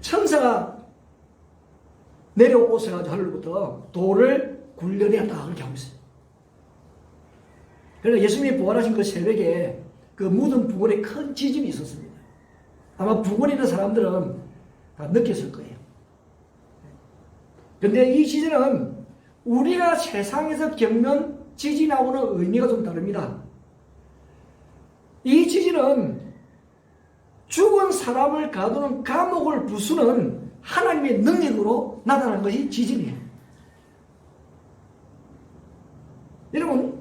Speaker 3: 천사가 내려오셔가지고 하늘로부터 돌을 굴려내었다. 그렇게 하고 있어요. 그러니까 예수님이 부활하신 그 새벽에 그 무덤 부근에 큰 지진이 있었습니다. 아마 부근에 있는 사람들은 다 느꼈을 거예요. 그런데 이 지진은 우리가 세상에서 겪는 지진하고는 의미가 좀 다릅니다. 이 지진은 죽은 사람을 가두는 감옥을 부수는 하나님의 능력으로 나타난 것이 지진이에요. 여러분,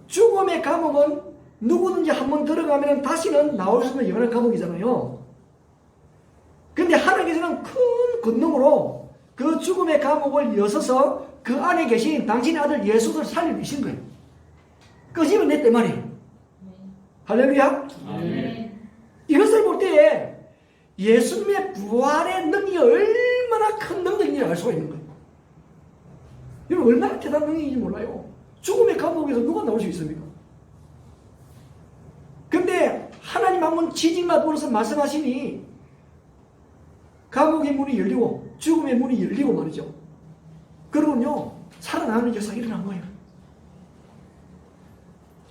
Speaker 3: 죽음의 감옥은 누구든지 한번 들어가면 다시는 나올 수 없는 영원한 감옥이잖아요. 그런데 하나님께서는 큰 권능으로 그 죽음의 감옥을 여서서 그 안에 계신 당신의 아들 예수를 살려주신 거예요. 끄집어 냈단 말이에요. 할렐루야.
Speaker 2: 아멘.
Speaker 3: 이것을 볼 때에 예수님의 부활의 능력이 얼마나 큰 능력인지 알 수가 있는 거예요. 여러분, 얼마나 대단한 능력인지 몰라요. 죽음의 감옥에서 누가 나올 수 있습니까? 근데 하나님 한번 지진과 더불어서 말씀하시니 감옥의 문이 열리고 죽음의 문이 열리고 말이죠. 그러면요, 살아나는 역사가 일어난 거예요.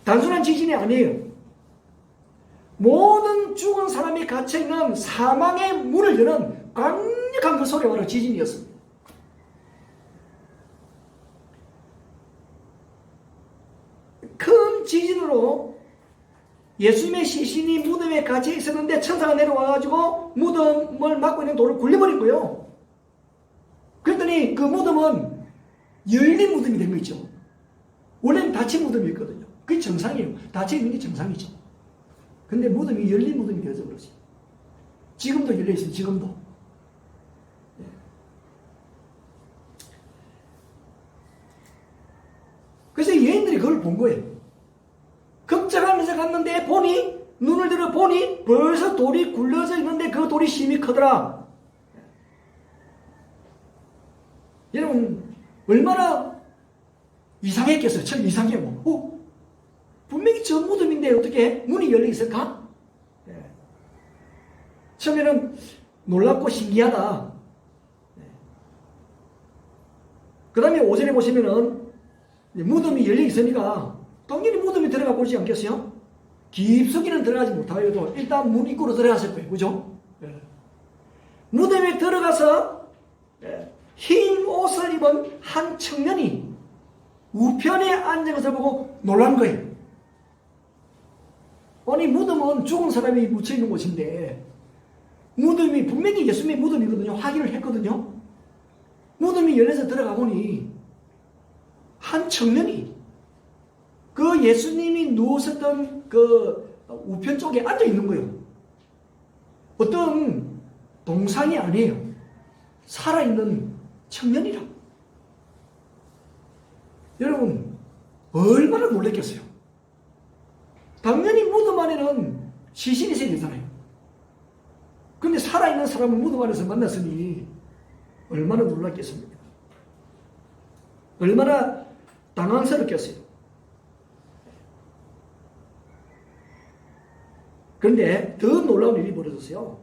Speaker 3: 단순한 지진이 아니에요. 모든 죽은 사람이 갇혀있는 사망의 문을 여는 강력한 그 소리가 바로 지진이었습니다. 큰 지진으로 예수님의 시신이 무덤에 갇혀 있었는데 천사가 내려와가지고 무덤을 막고 있는 돌을 굴려버린 거예요. 그랬더니 그 무덤은 열린 무덤이 된 거 있죠. 원래는 닫힌 무덤이었거든요. 그게 정상이에요. 닫혀 있는 게 정상이죠. 근데 무덤이 열린 무덤이 되어서 그러지. 지금도 열려있어요. 지금도. 그래서 여인들이 그걸 본 거예요. 걱정하면서 갔는데 눈을 들어 보니 벌써 돌이 굴려져 있는데 그 돌이 심히 크더라. 여러분, 얼마나 이상했겠어요. 참 이상해요. 분명히 저 무덤인데 어떻게 문이 열려 있을까? 처음에는 놀랍고 신기하다. 그 다음에 5절에 보시면은 무덤이 열려 있으니까 당연히 무덤에 들어가 보지 않겠어요? 깊숙이는 들어가지 못하여도 일단 문 입구로 들어갔을 거예요. 그죠? 무덤에 들어가서 흰 옷을 입은 한 청년이 우편에 앉은 것을 보고 놀란 거예요. 아니, 무덤은 죽은 사람이 묻혀있는 곳인데 무덤이 분명히 예수님의 무덤이거든요. 확인을 했거든요. 무덤이 열려서 들어가 보니 한 청년이 그 예수님이 누우셨던 그 우편 쪽에 앉아 있는 거예요. 어떤 동상이 아니에요. 살아있는 청년이라. 여러분, 얼마나 놀랬겠어요. 당연히 무덤 안에는 시신이 있어야 되잖아요. 근데 살아있는 사람을 무덤 안에서 만났으니 얼마나 놀랐겠습니까? 얼마나 당황스럽겠어요. 그런데 더 놀라운 일이 벌어졌어요.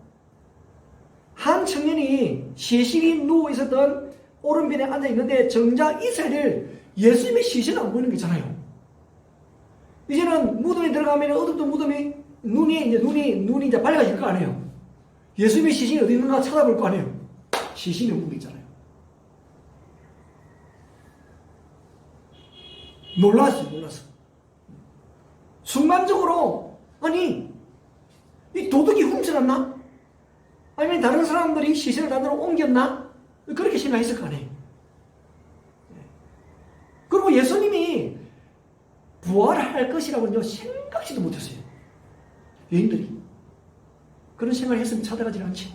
Speaker 3: 한 청년이 시신이 누워 있었던 오른편에 앉아 있는데 정작 이스라엘 예수님의 시신은 안 보이는 거잖아요. 이제는 무덤에 들어가면 어둡던 무덤이 눈이 이제 밝아질 거 아니에요. 예수님의 시신이 어디 있는가 찾아볼 거 아니에요. 시신이 없는 게 있잖아요. 놀랐어. 순간적으로 아니 이 도둑이 훔쳐갔나? 아니면 다른 사람들이 시신을 다른 데로 옮겼나? 그렇게 생각했을 거 아니에요. 그리고 예수님이 부활할 것이라고는 생각지도 못했어요. 여인들이 그런 생각을 했으면 찾아가지 않지.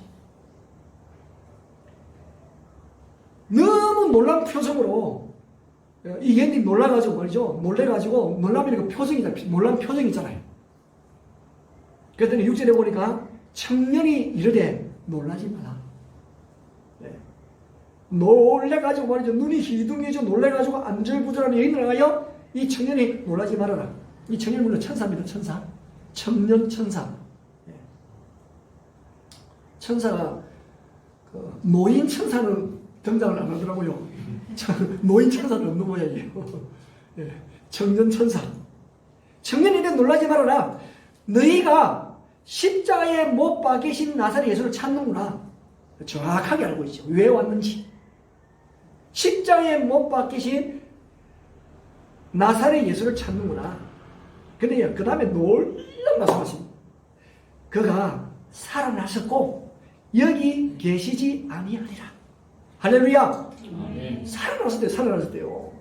Speaker 3: 너무 놀란 표정으로 이 여인들이 놀라가지고 말이죠. 놀래가지고 놀라면 그 표정이다. 놀란 표정이잖아요. 그랬더니 6절에 보니까 청년이 이르되 놀라지 마라. 네. 놀래가지고 말이죠. 눈이 희둥해져 놀래가지고 안절부절한 여인을 하여 이 청년이 놀라지 말아라. 이 청년은 물론 천사입니다. 천사. 청년 천사. 네. 천사가 노인 천사는 등장을 안 하더라고요. 노인 천사는 없는 모양이에요. 네. 청년 천사. 청년이래 놀라지 말아라. 너희가 십자가에 못 박히신 나사렛 예수를 찾는구나. 정확하게 알고 있죠. 왜 왔는지. 십자가에 못 박히신 나사렛 예수를 찾는구나. 근데 그 다음에 놀라운 말씀하십니다. 그가 살아나셨고 여기 계시지 아니하리라. 할렐루야. 살아나셨대요.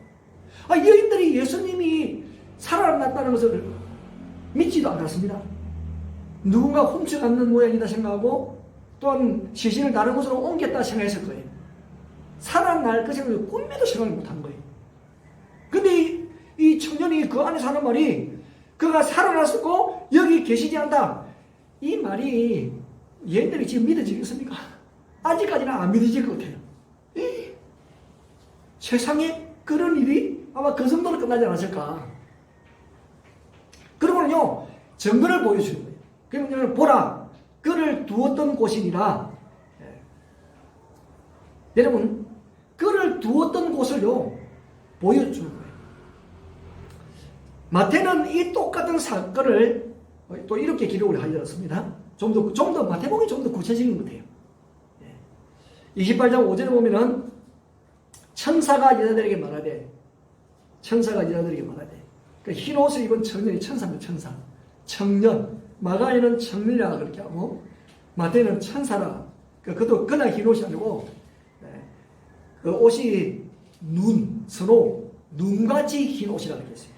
Speaker 3: 여인들이 예수님이 살아났다는 것을 믿지도 않았습니다. 누군가 훔쳐갔는 모양이다 생각하고 또한 시신을 다른 곳으로 옮겼다 생각했을 거예요. 살아날 것이라고 꿈에도 생각을 못한 거예요. 근데 이 청년이 그 안에서 하는 말이 그가 살아났었고 여기 계시지 않다. 이 말이 얘들이 지금 믿어지겠습니까? 아직까지는 안 믿어질 것 같아요. 세상에 그런 일이 아마 그 정도로 끝나지 않았을까. 그러고는요 증거를 보여주는 거예요. 그러면 보라 그를 두었던 곳이니라. 여러분 그를 두었던 곳을요 보여주는 거예요. 마태는 이 똑같은 사건을 또 이렇게 기록을 하였습니다. 좀 더 마태복음이 좀 더 구체적인 것 같아요. 28장 5절에 보면은 천사가 여자들에게 말하되 그 흰 옷을 입은 청년이 천사입니다. 천사. 청년. 마가에는 청년이라 그렇게 하고 마태는 천사라. 그것도 그냥 흰 옷이 아니고 그 옷이 스노우, 눈같이 흰 옷이라 그렇게 했어요.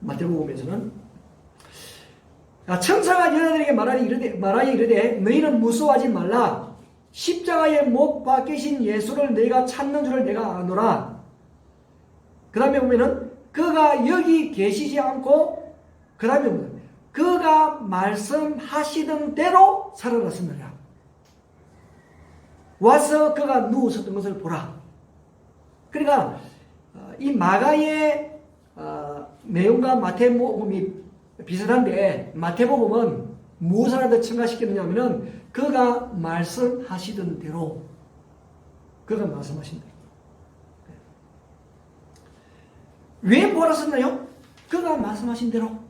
Speaker 3: 마태복음에서는 천사가 여자들에게 말하여 이르되 너희는 무서워하지 말라. 십자가에 못 박히신 예수를 너희가 찾는 줄을 내가 아노라. 그 다음에 보면은 그가 여기 계시지 않고 그 다음에 보면 그가 말씀하시던 대로 살아났습니다. 와서 그가 누웠었던 것을 보라. 그러니까 이 마가의 내용과 마태복음이 비슷한데 마태복음은 무엇을 하다 첨가시켰느냐 하면은 그가 말씀하시던 대로 그가 말씀하신 대로. 왜 부활하셨나요? 그가 말씀하신 대로.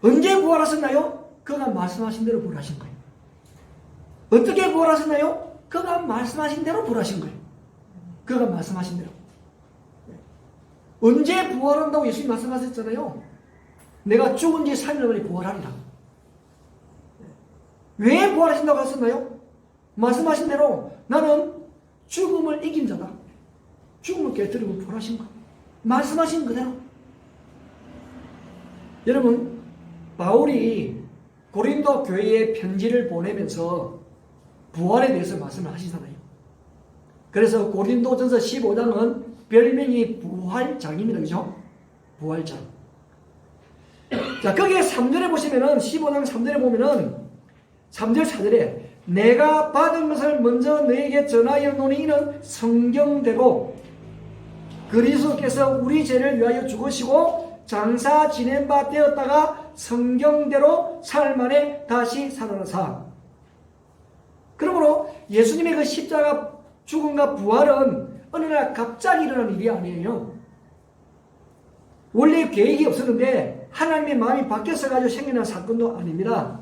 Speaker 3: 언제 부활하셨나요? 그가 말씀하신 대로 부활하신 거예요. 어떻게 부활하셨나요? 그가 말씀하신 대로 부활하신 거예요. 그가 말씀하신 대로. 언제 부활한다고 예수님이 말씀하셨잖아요. 내가 죽은 지 3일 만에 부활하리라. 왜 부활하신다고 하셨나요? 말씀하신 대로 나는 죽음을 이긴 자다. 죽음을 깨뜨리고 부활하신 거. 말씀하신 그대로. 여러분, 바울이 고린도 교회에 편지를 보내면서 부활에 대해서 말씀을 하시잖아요. 그래서 고린도전서 15장은 별명이 부활장입니다. 그죠? 부활장. 자, 거기에 3절에 보시면은, 15장 3절에 보면은, 3절 4절에 내가 받은 것을 먼저 너에게 전하여 노니 이는 성경대로 그리스도께서 우리 죄를 위하여 죽으시고 장사 지낸 바 되었다가 성경대로 사흘 만에 다시 살아나사. 그러므로 예수님의 그 십자가 죽음과 부활은 어느 날 갑자기 일어난 일이 아니에요. 원래 계획이 없었는데 하나님의 마음이 바뀌어서 가지고 생겨난 사건도 아닙니다.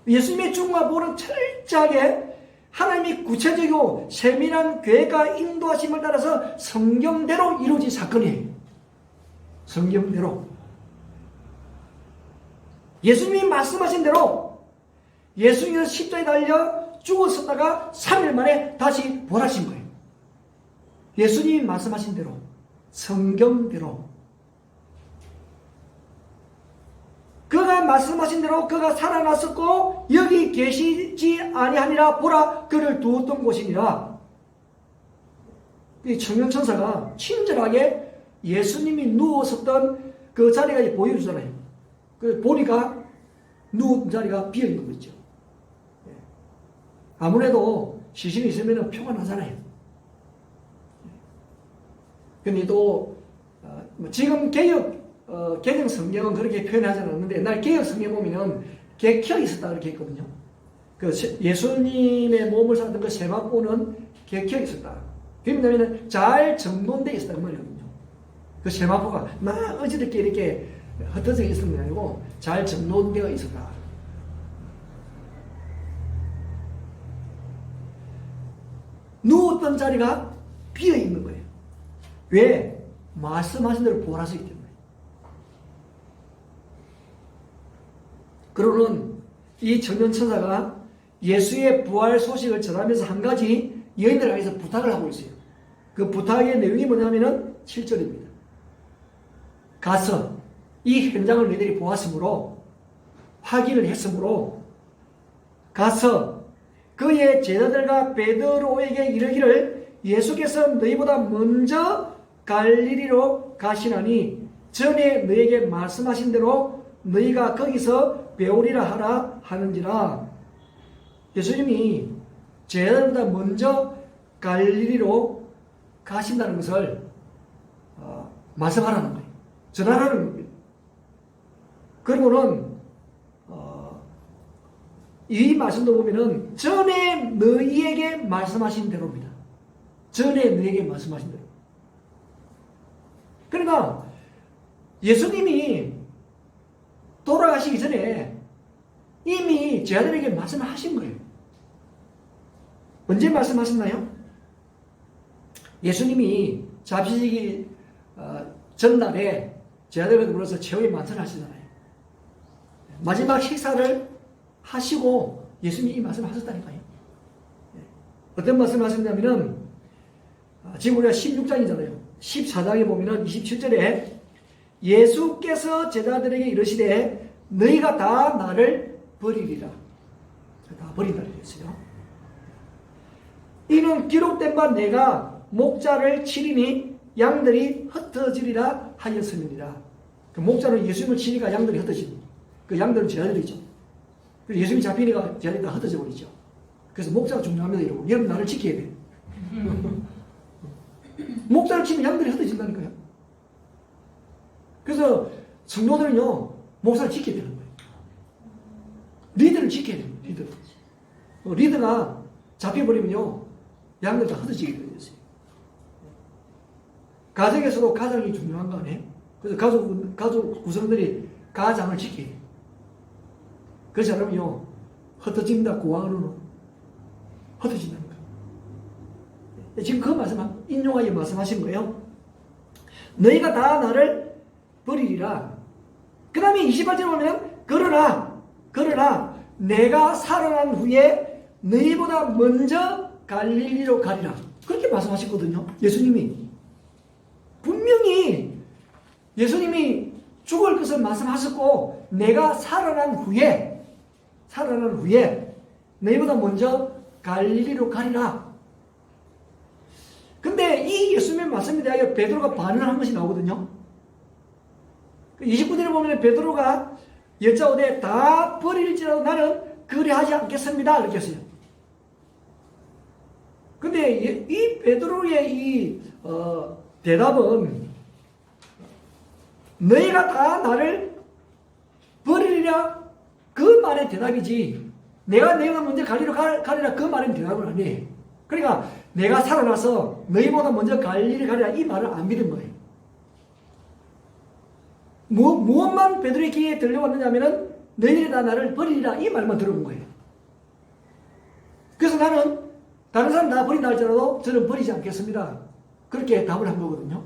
Speaker 3: 예수님의 죽음과 부활은 철저하게 하나님이 구체적이고 세밀한 계획과 인도하심을 따라서 성경대로 이루어진 사건이에요. 성경대로. 예수님이 말씀하신 대로 예수님은 십자가에 달려 죽었었다가 3일 만에 다시 부활하신 거예요. 예수님이 말씀하신 대로, 성경대로. 그가 말씀하신 대로 그가 살아났었고 여기 계시지 아니하니라 보라 그를 두었던 곳이니라. 이 청년천사가 친절하게 예수님이 누웠었던 그 자리가 보여주잖아요. 그 보니까 누운 자리가 비어있는 거 있죠. 아무래도 시신이 있으면 표가 나잖아요. 근데 또 지금 개정 성경은 그렇게 표현하지 않았는데 옛날 개혁 성경 보면은 객혀 있었다 그렇게 했거든요. 그 예수님의 몸을 살았던 그 세마포는 객혀 있었다. 그러면 잘 정돈되어 있었다 그 말이거든요. 그 세마포가 막 어지럽게 이렇게 흩어져 있었는 게 아니고 잘 정돈되어 있었다. 누웠던 자리가 비어 있는 거예요. 왜? 말씀하신 대로 부활하시기 때문에. 그러는 이 청년천사가 예수의 부활 소식을 전하면서 한 가지 여인들에게서 부탁을 하고 있어요. 그 부탁의 내용이 뭐냐면은 7절입니다. 가서 이 현장을 너희들이 보았으므로 확인을 했으므로 가서 그의 제자들과 베드로에게 이르기를 예수께서 너희보다 먼저 갈릴리로 가시나니 전에 너희에게 말씀하신 대로 너희가 거기서 배우리라 하라 하는지라. 예수님이 제자들보다 먼저 갈릴리로 가신다는 것을 말씀하라는 거예요. 전하라는 겁니다. 그리고는 이 말씀도 보면은 전에 너희에게 말씀하신 대로입니다. 전에 너희에게 말씀하신 대로. 그러니까 예수님이 돌아가시기 전에 이미 제자들에게 말씀을 하신 거예요. 언제 말씀하셨나요? 예수님이 잡히시기 전날에 제자들에게 불러서 최후의 만찬을 하시잖아요. 마지막 식사를 하시고 예수님이 이 말씀을 하셨다니까요. 어떤 말씀을 하셨냐면은 지금 우리가 16장이잖아요. 14장에 보면은 27절에 예수께서 제자들에게 이르시되 너희가 다 나를 버리리라. 다 버린다 그랬어요. 이는 기록된 바 내가 목자를 치리니 양들이 흩어지리라 하였음이니라. 그 목자는 예수님을 치니까 양들이 흩어지니 그 양들은 제자들이죠. 그래서 예수님이 잡히니까 제자들이 다 흩어져 버리죠. 그래서 목자가 중요합니다. 여러분. 여러분 나를 지켜야 돼. 목자를 치면 양들이 흩어진다니까요. 그래서 성도들은요 목사를 지켜야 되는 거예요. 리더를 지켜야 돼요. 리더가 잡혀버리면요 양들 다 흩어지게 되어 있어요. 가정에서도 가장이 중요한 거 아니에요? 그래서 가족 구성들이 가장을 지켜야 돼요. 그렇지 않으면요 흩어집니다. 고아로는 흩어진다는 거예요. 지금 그 말씀 인용하여 말씀하신 거예요. 너희가 다 나를 버리리라. 그 다음에 28절 보면 그러나 내가 살아난 후에 너희보다 먼저 갈릴리로 가리라. 그렇게 말씀하셨거든요. 예수님이 분명히 예수님이 죽을 것을 말씀하셨고 내가 살아난 후에 너희보다 먼저 갈릴리로 가리라. 근데 이 예수님의 말씀에 대하여 베드로가 반응을 한 것이 나오거든요. 29절에 보면 베드로가 여짜오되 다 버릴지라도 나는 그리하지 않겠습니다. 이렇게 했어요. 근데 이 베드로의 이 대답은 너희가 다 나를 버리리라 그 말의 대답이지 내가 먼저 가리라 그 말의 대답은 아니에요. 그러니까 내가 살아나서 너희보다 먼저 갈릴리 가리라 이 말을 안 믿은 거예요. 무엇만 베드로의 귀에 들려왔느냐면은 너희들이 다 나를 버리리라 이 말만 들어본 거예요. 그래서 나는 다른 사람 다 버린다 할지라도 저는 버리지 않겠습니다. 그렇게 답을 한 거거든요.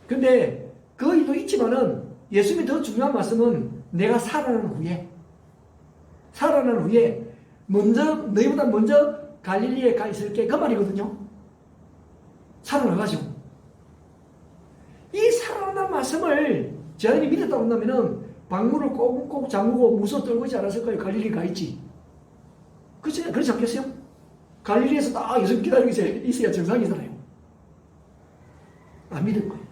Speaker 3: 근데 그 일도 있지만은 예수님이 더 중요한 말씀은 내가 살아난 후에 너희보다 먼저 갈릴리에 가 있을게 그 말이거든요. 살아나가지고 이 살아난 말씀을 제자들이 믿었다 한다면은 방문을 꼭 잠그고 무서 떨고 있지 않았을까요? 갈릴리 가 있지. 그렇지 않겠어요? 갈릴리에서 딱 예수님 기다리고 있어야 정상이잖아요. 안 믿은 거예요.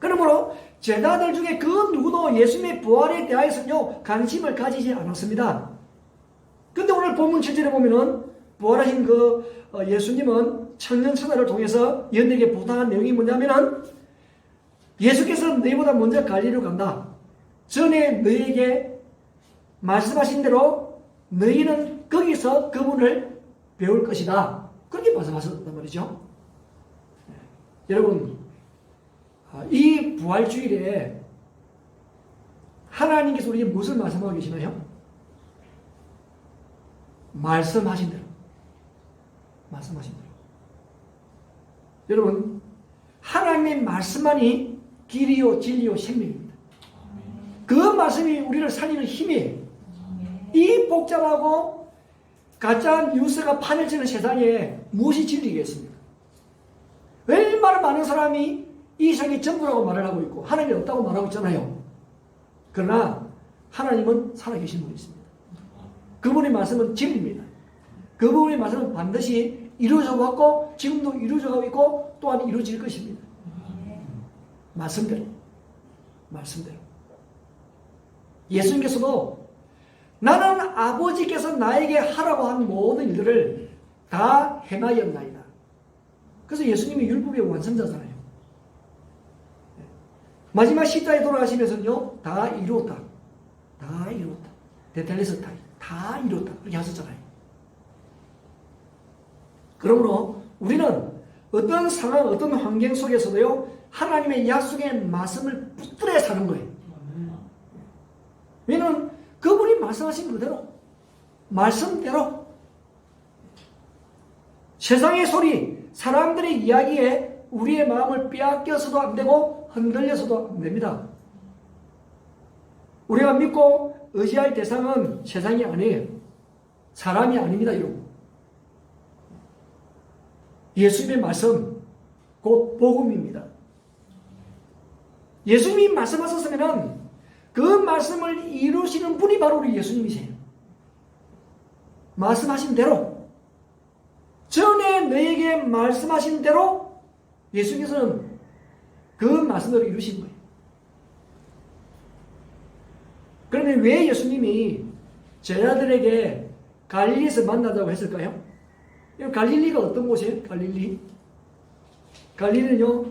Speaker 3: 그러므로 제자들 중에 그 누구도 예수님의 부활에 대하여서는요 관심을 가지지 않았습니다. 근데 오늘 본문 7절에 보면은 부활하신 그 예수님은 천년천하를 통해서 연대에게 부탁한 내용이 뭐냐면은 예수께서 너희보다 먼저 갈릴리로 간다. 전에 너희에게 말씀하신 대로 너희는 거기서 그분을 배울 것이다. 그렇게 말씀하셨단 말이죠. 여러분 이 부활주일에 하나님께서 우리에게 무엇을 말씀하고 계시나요? 말씀하신 대로. 여러분 하나님의 말씀만이 길이요 진리요 생명입니다. 그 말씀이 우리를 살리는 힘이에요. 이 복잡하고 가짜 뉴스가 판을치는 세상에 무엇이 진리겠습니까? 얼마나 많은 사람이 이 세상이 전부라고 말을 하고 있고 하나님이 없다고 말하고 있잖아요. 그러나 하나님은 살아계신 분이십니다. 그분의 말씀은 진리입니다. 그분의 말씀은 반드시 이루어져 왔고 지금도 이루어져 가고 있고 또한 이루어질 것입니다. 말씀대로. 예수님께서도 나는 아버지께서 나에게 하라고 한 모든 일들을 다 행하였나이다. 그래서 예수님이 율법의 완성자잖아요. 마지막 십자가에 돌아가시면서는요 다 이루었다. 데텔레스타이 다 이루었다. 그렇게 하셨잖아요. 그러므로 우리는 어떤 상황, 어떤 환경 속에서도요 하나님의 약속의 말씀을 붙들어 사는 거예요. 왜냐하면 그분이 말씀하신 그대로 말씀대로 세상의 소리, 사람들의 이야기에 우리의 마음을 빼앗겨서도 안 되고 흔들려서도 안 됩니다. 우리가 믿고 의지할 대상은 세상이 아니에요. 사람이 아닙니다. 여러분. 예수님의 말씀 곧 복음입니다. 예수님이 말씀하셨으면 그 말씀을 이루시는 분이 바로 우리 예수님이세요. 말씀하신 대로 전에 너에게 말씀하신 대로 예수님께서는 그 말씀을 이루신 거예요. 그런데 왜 예수님이 제자들에게 갈릴리에서 만나자고 했을까요? 갈릴리가 어떤 곳이에요? 갈릴리는요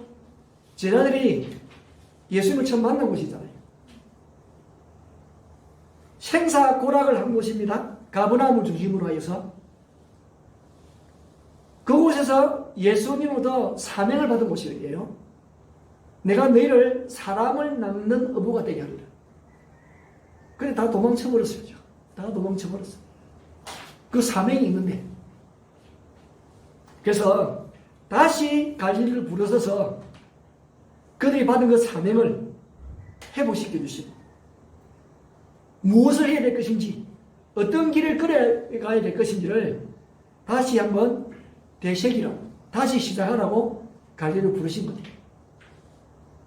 Speaker 3: 제자들이 예수님을 처음 만난 곳이잖아요. 생사고락을 한 곳입니다. 가버나움을 중심으로 하여서 그곳에서 예수님으로부터 사명을 받은 곳이에요. 내가 너희를 사람을 낳는 어부가 되게 하리라. 그래 다 도망쳐버렸어요. 그 사명이 있는데 그래서 다시 갈릴리를 부르셔서 그들이 받은 그 사명을 회복시켜 주시고 무엇을 해야 될 것인지 어떤 길을 걸어가야 될 것인지를 다시 한번 되새기라고 다시 시작하라고 갈릴리를 부르신 거죠.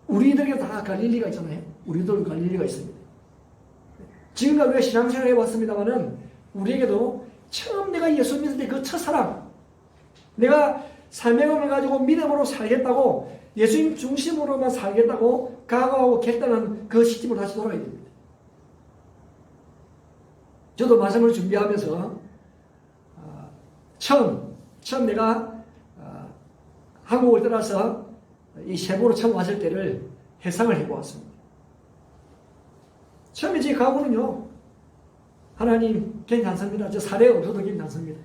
Speaker 3: 우리들에게 다 갈릴리가 있잖아요. 우리도 갈릴리가 있습니다. 지금까지 우리가 신앙생활을 해왔습니다만은 우리에게도 처음 내가 예수 믿을 때 그 첫사랑 내가 사명을 가지고 믿음으로 살겠다고 예수님 중심으로만 살겠다고 각오하고 결단한 그 시점으로 다시 돌아가야 됩니다. 저도 말씀을 준비하면서 처음 내가 한국을 떠나서 이 세부로 처음 왔을 때를 회상을 해보았습니다. 처음에 제 각오는요, 하나님 괜찮습니다. 저 살에 없어도 괜찮습니다.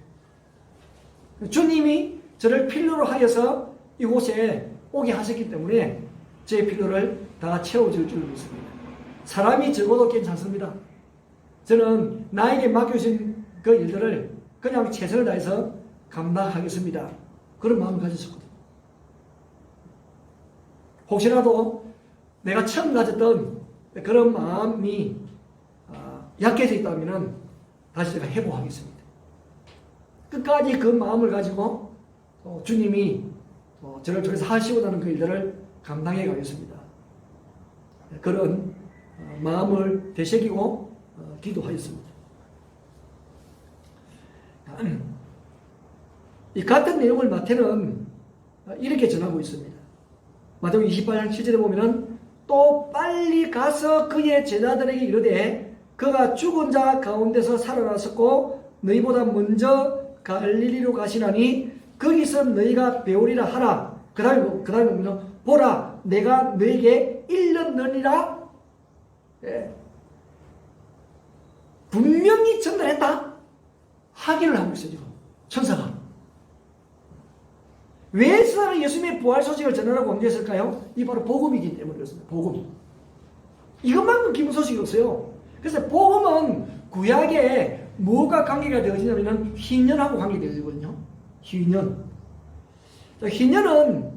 Speaker 3: 주님이 저를 필요로 하여서 이곳에 오게 하셨기 때문에 제 필요를 다 채워줄 줄 믿습니다. 사람이 적어도 괜찮습니다. 저는 나에게 맡겨진 그 일들을 그냥 최선을 다해서 감당하겠습니다. 그런 마음을 가졌었거든요. 혹시라도 내가 처음 가졌던 그런 마음이 약해져 있다면 다시 제가 회복하겠습니다. 끝까지 그 마음을 가지고 주님이 저를 통해서 하시고자 하는 그 일들을 감당해 가겠습니다. 그런 마음을 되새기고 기도하였습니다. 이 같은 내용을 마태는 이렇게 전하고 있습니다. 마태복음 28장 7절에 보면은 또 빨리 가서 그의 제자들에게 이르되 그가 죽은 자 가운데서 살아났었고 너희보다 먼저 갈릴리로 가시나니 거기서 너희가 배우리라 하라. 그 다음에 보면 보라 내가 너희에게 일렀느니라. 예. 분명히 전달했다. 하기를 하고 있어요 지금 천사가. 왜 사람이 예수님의 부활 소식을 전하라고 언제했을까요? 이 바로 복음이기 때문에 그렇습니다. 복음. 이것만큼 기쁜 소식이 없어요. 그래서 복음은 구약에 뭐가 관계가 되어지냐면 희년하고 관계되어지거든요. 희년. 희년은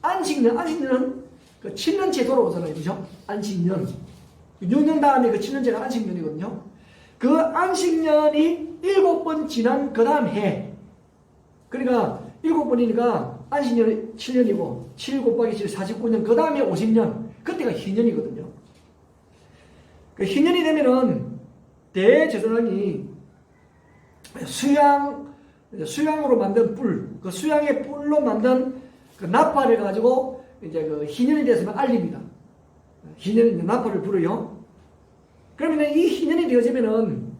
Speaker 3: 안식년은 그 7년째 돌아오잖아요. 그죠? 안식년. 6년 다음에 그 7년째가 안식년이거든요. 그 안식년이 7번 지난 그 다음 해. 그러니까 7번이니까 안식년이 7년이고 7 곱하기 7 49년 그 다음에 50년 그때가 희년이거든요. 그 희년이 되면은 대제사장이 수양으로 만든 뿔, 그 수양의 뿔로 만든 그 나팔을 가지고 이제 그 희년이 됐으면 알립니다. 희년이 이제 나팔을 불어요. 그러면 이 희년이 되어지면은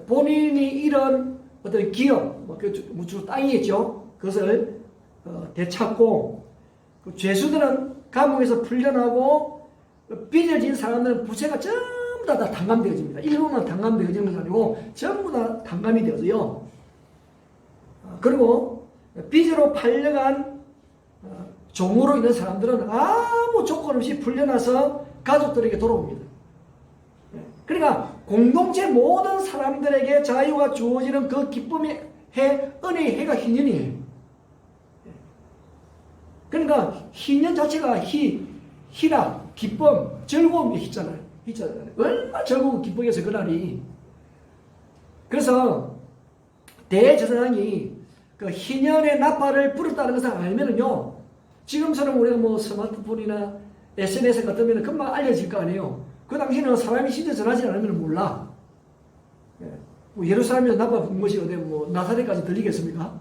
Speaker 3: 본인이 이런 어떤 기업, 주로 땅이겠죠. 그것을 되찾고 그 죄수들은 감옥에서 풀려나고 빚을 진 사람들은 부채가 전부 다 탕감되어집니다. 일부만 탕감되어지는 것이 아니고 전부 다 탕감이 되어져요. 그리고 빚으로 팔려간 종으로 있는 사람들은 아무 조건 없이 풀려나서 가족들에게 돌아옵니다. 그러니까 공동체 모든 사람들에게 자유가 주어지는 그 기쁨의 해, 은혜의 해가 희년이에요. 그러니까 희년 자체가 희라, 기쁨, 즐거움이 희잖아요. 얼마나 즐거운 기쁘겠어요, 그날이. 그래서 대제사장이 그 희년의 나팔을 불었다는 것을 알면은요, 지금처럼 우리가 뭐 스마트폰이나 SNS 같으면 금방 알려질 거 아니에요. 그 당시에는 사람이 진짜 전하지 않으면 몰라. 뭐 예루살렘에서 나팔 부은 것이 어디 뭐 나사렛까지 들리겠습니까?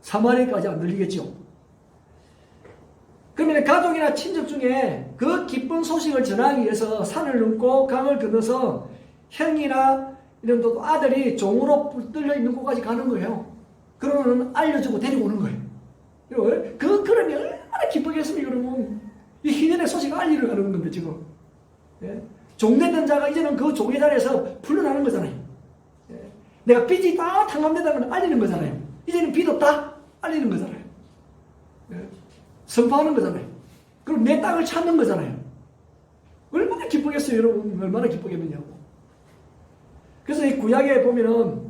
Speaker 3: 사마리아까지 안 들리겠죠. 그러면 가족이나 친척 중에 그 기쁜 소식을 전하기 위해서 산을 넘고 강을 건너서 형이나 이런 또 아들이 종으로 붙들려 있는 곳까지 가는 거예요. 그러면 알려주고 데리고 오는 거예요. 그러니 얼마나 기쁘겠습니까, 여러분? 이 희년의 소식을 알리러 가는 건데, 지금. 예? 종됐던 자가 이제는 그 종의 자리에서 풀려나는 거잖아요. 예? 내가 빚이 다 탕감되다는 걸 알리는 거잖아요. 이제는 빚 없다? 알리는 거잖아요. 예? 선포하는 거잖아요. 그럼 내 땅을 찾는 거잖아요. 얼마나 기쁘겠어요, 여러분. 얼마나 기쁘겠느냐고. 그래서 이 구약에 보면은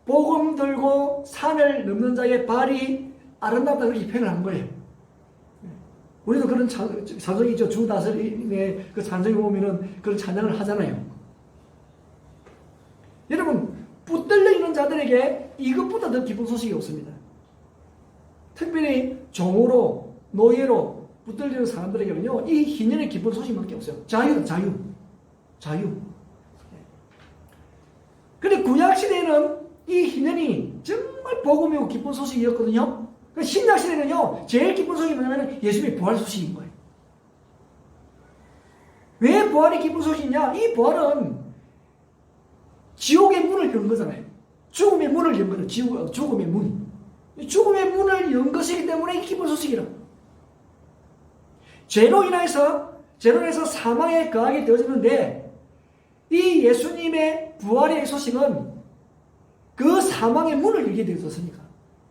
Speaker 3: 복음 들고 산을 넘는 자의 발이 아름답다 그렇게 표현을 한 거예요. 우리도 그런 찬송이 있죠. 주 다스림의 그 찬송이 보면은 그런 찬양을 하잖아요. 여러분, 붙들려 있는 자들에게 이것보다 더 기쁜 소식이 없습니다. 특별히 종으로, 노예로 붙들리는 사람들에게는요, 이 희년의 기쁜 소식밖에 없어요. 자유. 근데 구약시대에는 이 희년이 정말 복음이고 기쁜 소식이었거든요. 그 신약시대는요, 제일 기쁜 소식이 뭐냐면 예수님의 부활 소식인 거예요. 왜 부활이 기쁜 소식이냐? 이 부활은 지옥의 문을 연 거잖아요. 죽음의 문을 연 거죠. 죽음의 문. 죽음의 문을 연 것이기 때문에 기쁜 소식이라. 죄로 인해서 사망에 거하게 되어졌는데, 이 예수님의 부활의 소식은 그 사망의 문을 열게 되었으니까,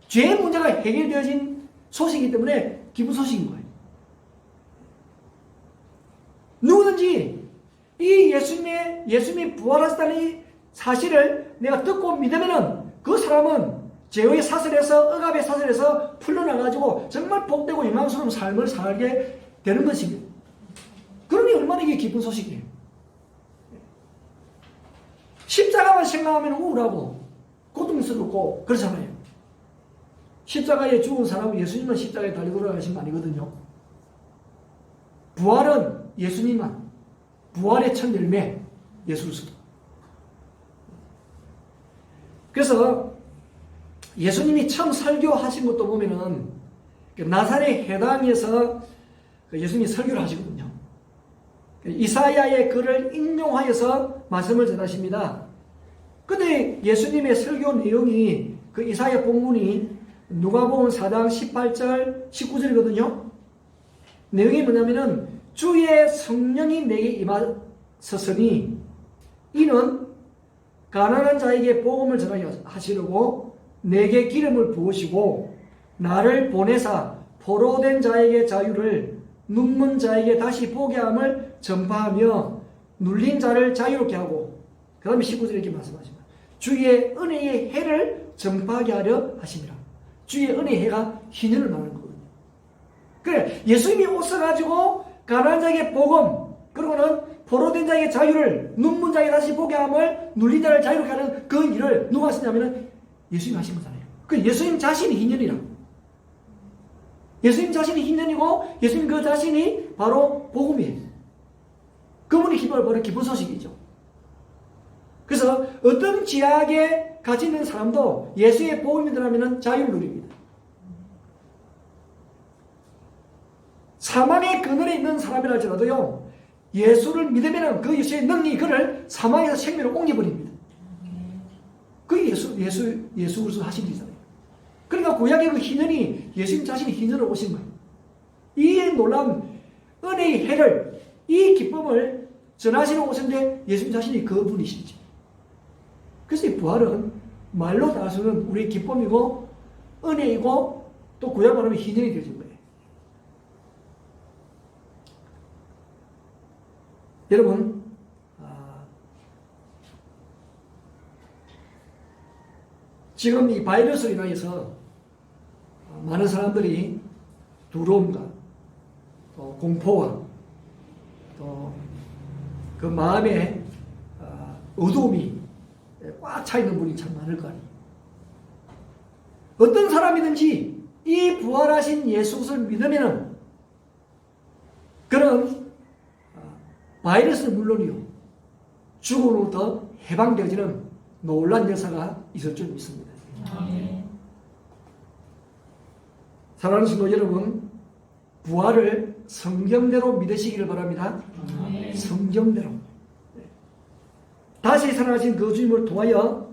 Speaker 3: 죄의 문제가 해결되어진 소식이기 때문에 기쁜 소식인 거예요. 누구든지 이 예수님이 부활하셨다는 이 사실을 내가 듣고 믿으면은 그 사람은 죄의 사슬에서, 억압의 사슬에서 풀려나가지고 정말 복되고 영광스러운 삶을 살게 되는 것입니다. 그러니 얼마나 이게 기쁜 소식이에요. 십자가만 생각하면 우울하고 고통스럽고 그렇잖아요. 십자가에 죽은 사람은 예수님만 십자가에 달려 돌아가신 거 아니거든요. 부활은 예수님만, 부활의 첫 열매, 예수 그리스도. 그래서 예수님이 처음 설교하신 것도 보면은 나사렛 해당에서 예수님이 설교를 하시거든요. 이사야의 글을 인용하여서 말씀을 전하십니다. 근데 예수님의 설교 내용이 그 이사야 본문이 누가복음 4장 18절 19절이거든요. 내용이 뭐냐면은 주의 성령이 내게 임하셨으니 이는 가난한 자에게 복음을 전하여 하시려고 내게 기름을 부으시고 나를 보내사 포로된 자에게 자유를 눈먼 자에게 다시 보게 함을 전파하며 눌린 자를 자유롭게 하고 그 다음에 19절에 이렇게 말씀하십니다. 주의 은혜의 해를 전파하게 하려 하심이라. 주의 은혜의 해가 희년을 말하는 거거든요. 그래, 예수님이 오셔가지고 가난한 자에게 복음, 그리고는 포로된 자에게 자유를, 눈먼 자에게 다시 보게 함을, 눌린 자를 자유롭게 하는 그 일을 누가 하시냐면은 예수님이 하신 거잖아요. 그 예수님 자신이 희년이라. 예수님 자신이 희년이고 예수님 그 자신이 바로 복음이에요. 그분이 바로 기쁜 소식이죠. 그래서 어떤 지약에 갇혀 있는 사람도 예수의 복음이 들어가면 자유를 누립니다. 사망의 그늘에 있는 사람이라 할지라도요, 예수를 믿으면 그 예수의 능력이 그를 사망에서 생명으로 옮겨버립니다. 그게 예수 그리스도 하신 일이잖아요. 그러니까 구약의 그 희년이 예수님 자신이 희년으로 오신 거예요. 이 놀라운 은혜의 해를, 이 기쁨을 전하시러 오셨는데 예수님 자신이 그 분이시죠. 그래서 이 부활은 말로 따서는 우리의 기쁨이고 은혜이고 또 구약 말하면 희년이 되어진 거예요. 여러분, 지금 이 바이러스로 인해서 많은 사람들이 두려움과 또 공포와 또 그 마음에 어두움이 꽉 차 있는 분이 참 많을 거 아니에요. 어떤 사람이든지 이 부활하신 예수를 믿으면은 그런 바이러스는 물론이요, 죽음으로부터 해방되어지는 놀라운 역사가 있을 줄 믿습니다. 사랑하는 성도 여러분, 부활을 성경대로 믿으시기를 바랍니다. 성경대로. 다시 살아나신 그 주님을 통하여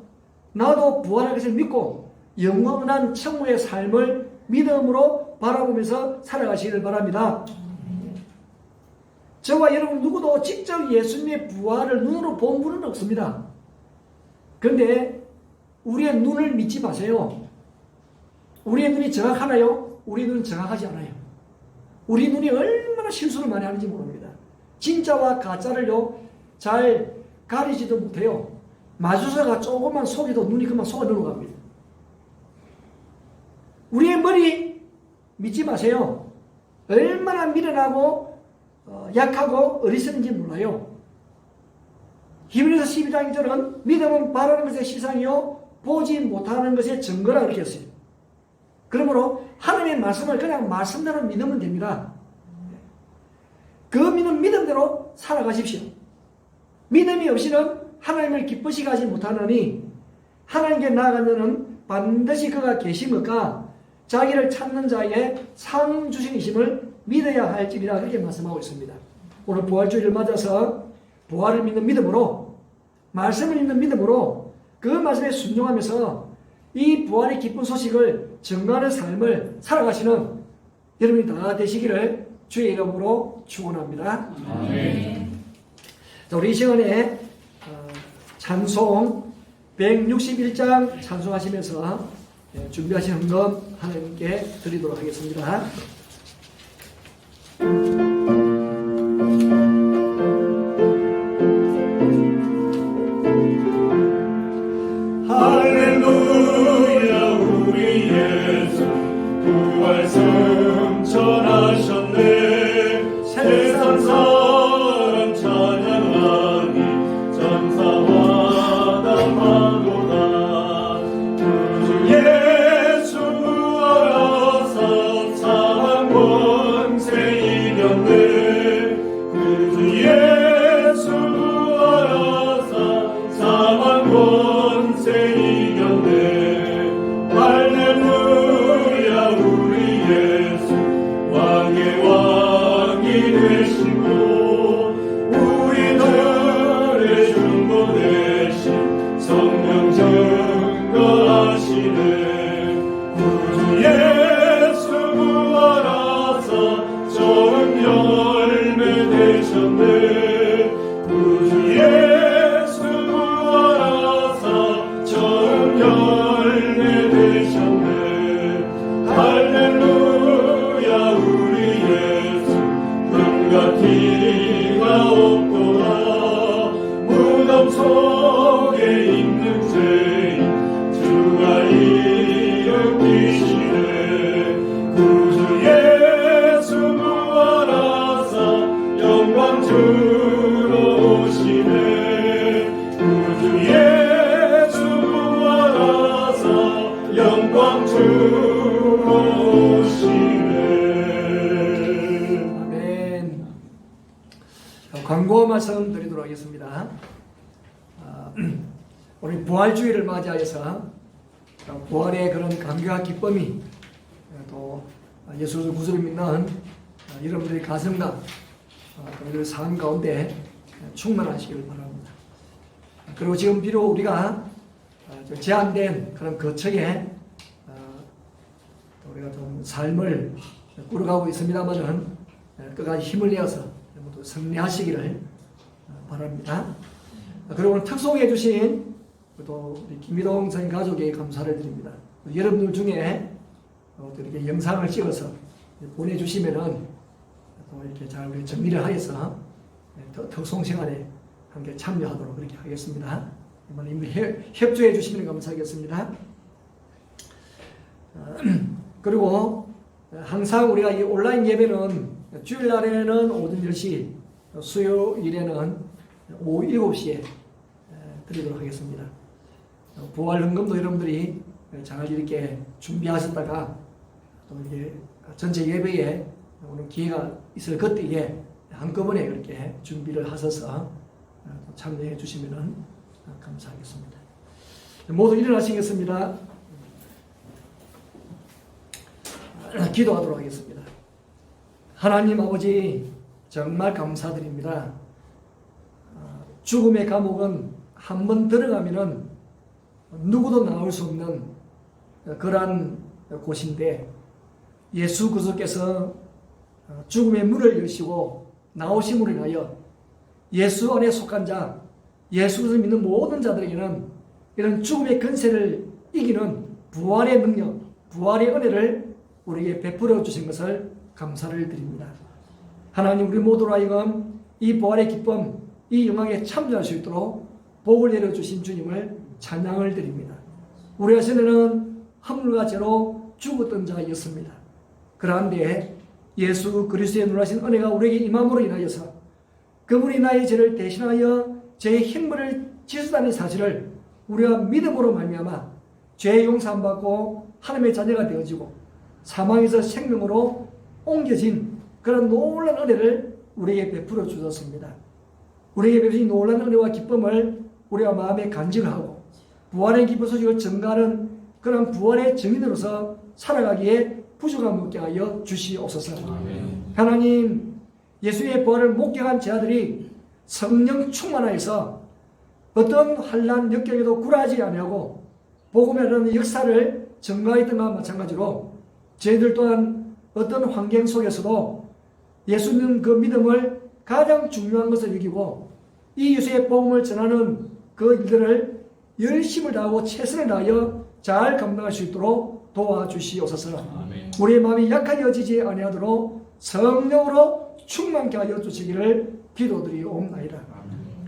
Speaker 3: 나도 부활할 것을 믿고 영원한 천국의 삶을 믿음으로 바라보면서 살아가시기를 바랍니다. 저와 여러분 누구도 직접 예수님의 부활을 눈으로 본 분은 없습니다. 그런데 우리의 눈을 믿지 마세요. 우리의 눈이 정확하나요? 우리 눈은 정확하지 않아요. 우리 눈이 얼마나 실수를 많이 하는지 모릅니다. 진짜와 가짜를요 잘 가리지도 못해요. 마주사가 조금만 속여도 눈이 그만 속아 넘어갑니다. 우리의 머리 믿지 마세요. 얼마나 미련하고 약하고 어리석은지 몰라요. 히브리서 12장 1절은 믿음은 바라는 것의 시상이요 보지 못하는 것의 증거라 그렇게 했어요. 그러므로 하나님의 말씀을 그냥 말씀대로 믿으면 됩니다. 그 믿는 믿음대로 살아가십시오. 믿음이 없이는 하나님을 기쁘시게 하지 못하느니 하나님께 나아가는 반드시 그가 계심을까 자기를 찾는 자에게 상 주신이심을 믿어야 할지니라 그렇게 말씀하고 있습니다. 오늘 부활주의를 맞아서 부활을 믿는 믿음으로 말씀을 믿는 믿음으로 그 말씀에 순종하면서 이 부활의 기쁜 소식을 증거하는 삶을 살아가시는 여러분이 다 되시기를 주의 이름으로 축원합니다. 자, 우리 이 시간에 찬송 161장 찬송하시면서 준비하신 헌금 하나님께 드리도록 하겠습니다.
Speaker 2: 할렐루야 우리 예수 부활 승천하셨네. 세상 사람 찬양하니 전사마다 마도다. 주 예수 부활하사 사망 권세 이겼네. 주 예수 부활하사 사망 권세 이겼네. 할렐루야 우리 예수 왕의 왕이 되시고 우리들의 중보 되신 성령 증거하시네. 구주 예수 부활하사 좋은 열매 되셨네. 구주 예수 부활하사 좋은 열매 되셨네. 할렐루야 우리 예수 금과 티가 없도다. 무덤 속에 있는 죄인 주가 일으키시네. 구주 예수 부활하사 영광 주로 오시네. 구주 예수 부활하사 영광 주로 오시네.
Speaker 3: 아멘. 광고 말씀 드리도록 하겠습니다. 우리 부활주의를 맞이하여서 부활의 그런 감격과 기쁨이 또 예수 구주를 믿는 여러분들의 가슴과 그들의 삶 가운데 충만하시기를 바랍니다. 그리고 지금 비록 우리가 좀 제한된 그런 거처에 우리가 좀 삶을 꾸려가고 있습니다만은 끝까지 힘을 내어서 모두 승리하시기를 바랍니다. 그리고 오늘 특송해 주신 또 우리 김미동 선생님 가족에게 감사를 드립니다. 여러분들 중에 이렇게 영상을 찍어서 보내주시면은 또 이렇게 잘 우리 정리를 하여서 특송 시간에 함께 참여하도록 그렇게 하겠습니다. 이번에 협조해 주시면 감사하겠습니다. 그리고 항상 우리가 이 온라인 예배는 주일날에는 오전 10시, 수요일에는 오후 7시에 드리도록 하겠습니다. 부활 헌금도 여러분들이 잘 이렇게 준비하셨다가 또 이게 전체 예배에 오는 기회가 있을 그때에 한꺼번에 그렇게 준비를 하셔서 참여해 주시면 감사하겠습니다. 모두 일어나시겠습니다. 기도하도록 하겠습니다. 하나님 아버지 정말 감사드립니다. 죽음의 감옥은 한 번 들어가면은 누구도 나올 수 없는 그러한 곳인데 예수 그리스도께서 죽음의 문을 여시고 나오심으로 인하여 예수 안에 속한 자, 예수를 믿는 모든 자들에게는 이런 죽음의 근세를 이기는 부활의 능력, 부활의 은혜를 우리에게 베풀어 주신 것을 감사를 드립니다. 하나님 우리 모두로 하여금 이 부활의 기쁨, 이 영광에 참여할 수 있도록 복을 내려주신 주님을 찬양을 드립니다. 우리 자신은 허물과 죄로 죽었던 자였습니다. 그런데 예수 그리스도의 놀라신 은혜가 우리에게 임함으로 인하여서 그분이 나의 죄를 대신하여 죄의 형벌을 지수다는 사실을 우리가 믿음으로 말미암아 죄의 용서함 받고 하나님의 자녀가 되어지고 사망에서 생명으로 옮겨진 그런 놀라운 은혜를 우리에게 베풀어 주셨습니다. 우리에게 베푸신 놀라운 은혜와 기쁨을 우리가 마음에 간직하고 부활의 기쁜 소식을 전가하는 그런 부활의 증인으로서 살아가기에 부족함 없게 하여 주시옵소서. 하나님, 예수의 부활을 목격한 제자들이 성령 충만하여서 어떤 환난 역경에도 굴하지 아니하고 복음이라는 역사를 증거했던 것과 마찬가지로 저희들 또한 어떤 환경 속에서도 예수 믿는 그 믿음을 가장 중요한 것을 여기고 이 예수의 복음을 전하는 그 일들을 열심을 다하고 최선을 다하여 잘 감당할 수 있도록 도와주시옵소서. 우리의 마음이 약하여지지 아니하도록 성령으로 충만케 하여 주시기를 기도드리옵나이다.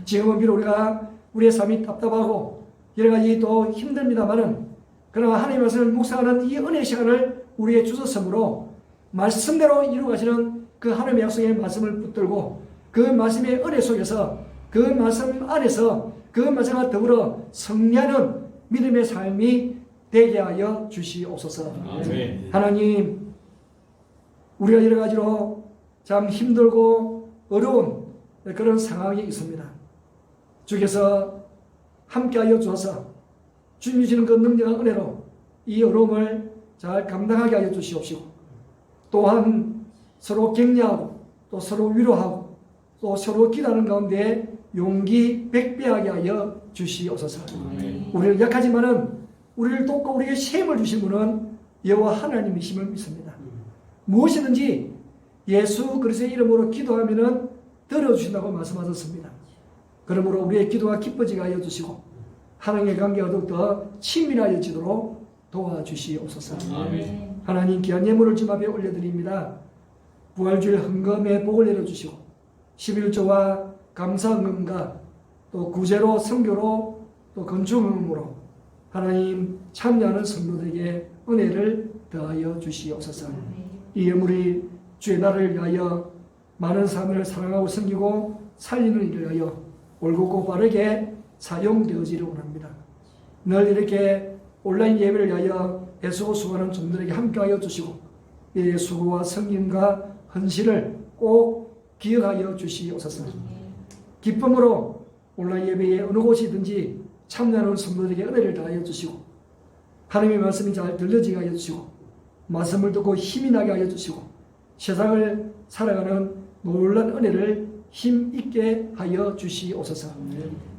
Speaker 3: 지금은 비록 우리가 우리의 삶이 답답하고 여러 가지 또 힘듭니다만은 그러나 하나님의 말씀을 묵상하는 이 은혜의 시간을 우리에게 주셨으므로 말씀대로 이루어가시는 그 하나님의 약속의 말씀을 붙들고 그 말씀의 은혜 속에서 그 말씀 안에서 그 말씀과 더불어 승리하는 믿음의 삶이 되게 하여 주시옵소서. 하나님, 우리가 여러 가지로 참 힘들고 어려운 그런 상황이 있습니다. 주께서 함께하여 주셔서 주님 주시는 그 능력한 은혜로 이 어려움을 잘 감당하게 하여 주시옵시고 또한 서로 격려하고 또 서로 위로하고 또 서로 기도하는 가운데 용기 백배하게 하여 주시옵소서. 우리는 약하지만은 우리를 돕고 우리에게 셈을 주신 분은 여호와 하나님이심을 믿습니다. 무엇이든지 예수 그리스도의 이름으로 기도하면은 들어주신다고 말씀하셨습니다. 그러므로 우리의 기도가 기뻐지게 하여 주시고 하나님의 관계가 더욱더 친밀하여지도록 도와주시옵소서. 하나님, 귀한 예물을 주님 앞에 올려드립니다. 부활주일 헌금에 복을 내려주시고 11조와 감사 헌금과 또 구제로 선교로 또 건축 헌금으로 하나님 참여하는 성도들에게 은혜를 더하여 주시옵소서. 이 예물이 주의 나라를 위하여 많은 사람을 사랑하고 섬기고 살리는 일을 위하여 올곧고 바르게 사용되어지기를 원합니다. 늘 이렇게 온라인 예배를 위하여 애쓰고 수고하는 종들에게 함께하여 주시고 이 수고와 성김과 헌신을 꼭 기억하여 주시옵소서. 기쁨으로 온라인 예배에 어느 곳이든지 참여하는 성도들에게 은혜를 다하여 주시고 하나님의 말씀이 잘 들려지게 하여 주시고 말씀을 듣고 힘이 나게 하여 주시고 세상을 살아가는 놀란 은혜를 힘있게 하여 주시옵소서.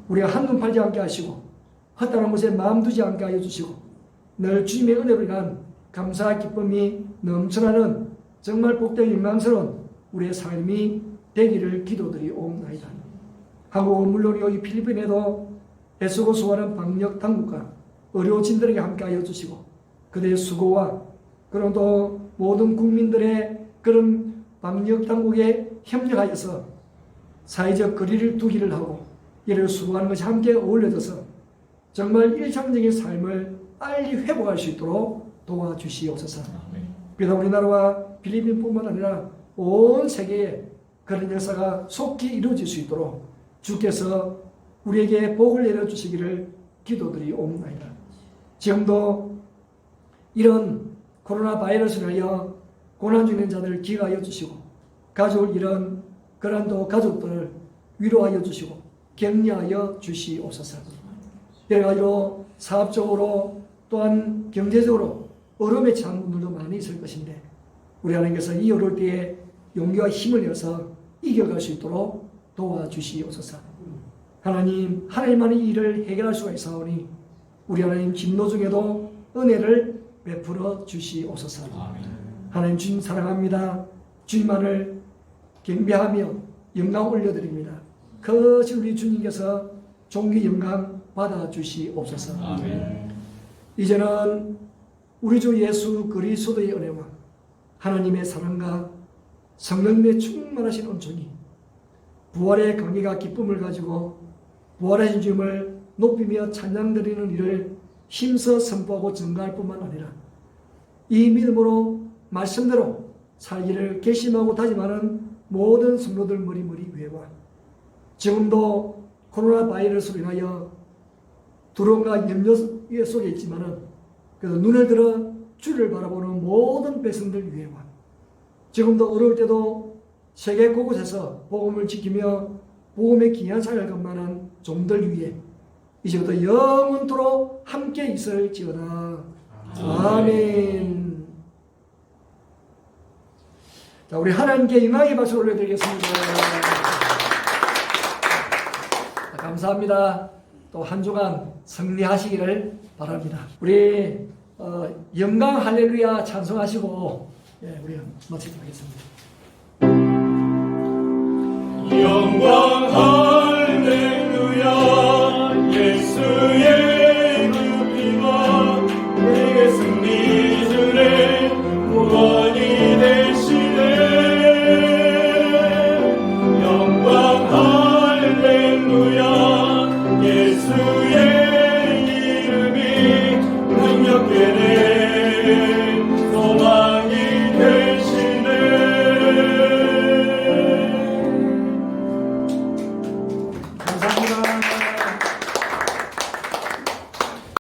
Speaker 3: 우리가 한눈 팔지 않게 하시고 헛다른 곳에 마음 두지 않게 하여 주시고 늘 주님의 은혜로 인한 감사와 기쁨이 넘쳐나는 정말 복되고 영광스러운 우리의 삶이 되기를 기도드리옵나이다. 한국은 물론이요 이 필리핀에도 애쓰고 수고하는 방역 당국과 의료진들에게 함께하여 주시고 그들의 수고와 그런 또 모든 국민들의 그런 방역 당국에 협력하여서 사회적 거리를 두기를 하고 이를 수고하는 것이 함께 어울려져서 정말 일상적인 삶을 빨리 회복할 수 있도록 도와주시옵소서. 비다 우리나라와 필리핀뿐만 아니라 온 세계에 그런 역사가 속히 이루어질 수 있도록 주께서 우리에게 복을 내려주시기를 기도드리옵나이다. 지금도 이런 코로나 바이러스로 인하여 고난 중인 자들을 기억하여 주시고 가족을 잃은 그런 또 가족들을 위로하여 주시고 격려하여 주시옵소서. 여러 가지로 사업적으로 또한 경제적으로 어려움에 처한 분들도 많이 있을 것인데 우리 하나님께서 이 어려울 때에 용기와 힘을 내어서 이겨갈 수 있도록 도와주시옵소서. 하나님, 하나님만이 이 일을 해결할 수가 있사오니 우리 하나님 진노 중에도 은혜를 베풀어 주시옵소서. 하나님, 주님 사랑합니다. 주님만을 경배하며 영광 올려드립니다. 그것이 우리 주님께서 존귀 영광 받아주시옵소서. 이제는 우리 주 예수 그리스도의 은혜와 하나님의 사랑과 성령님의 충만하신 은총이 부활의 강의가 기쁨을 가지고 부활하신 주님을 높이며 찬양드리는 일을 힘써 선포하고 증가할 뿐만 아니라 이 믿음으로 말씀대로 살기를 결심하고 다짐하는 모든 성도들 머리머리 위에와 지금도 코로나 바이러스로 인하여 두려움과 염려 속에 있지만은 그래서 눈을 들어 주를 바라보는 모든 백성들 위에와 지금도 어려울 때도 세계 곳곳에서 복음을 지키며 복음의 귀한 사역을 감당하는 종들 위에 이제부터 영원토록 함께 있을지어다. 아멘. 자, 우리 하나님께 영광의 박수 올려드리겠습니다. 자, 감사합니다. 또 한 주간 승리하시기를 바랍니다. 우리 영광 할렐루야 찬송하시고 우리 마치도록 하겠습니다.
Speaker 2: 영광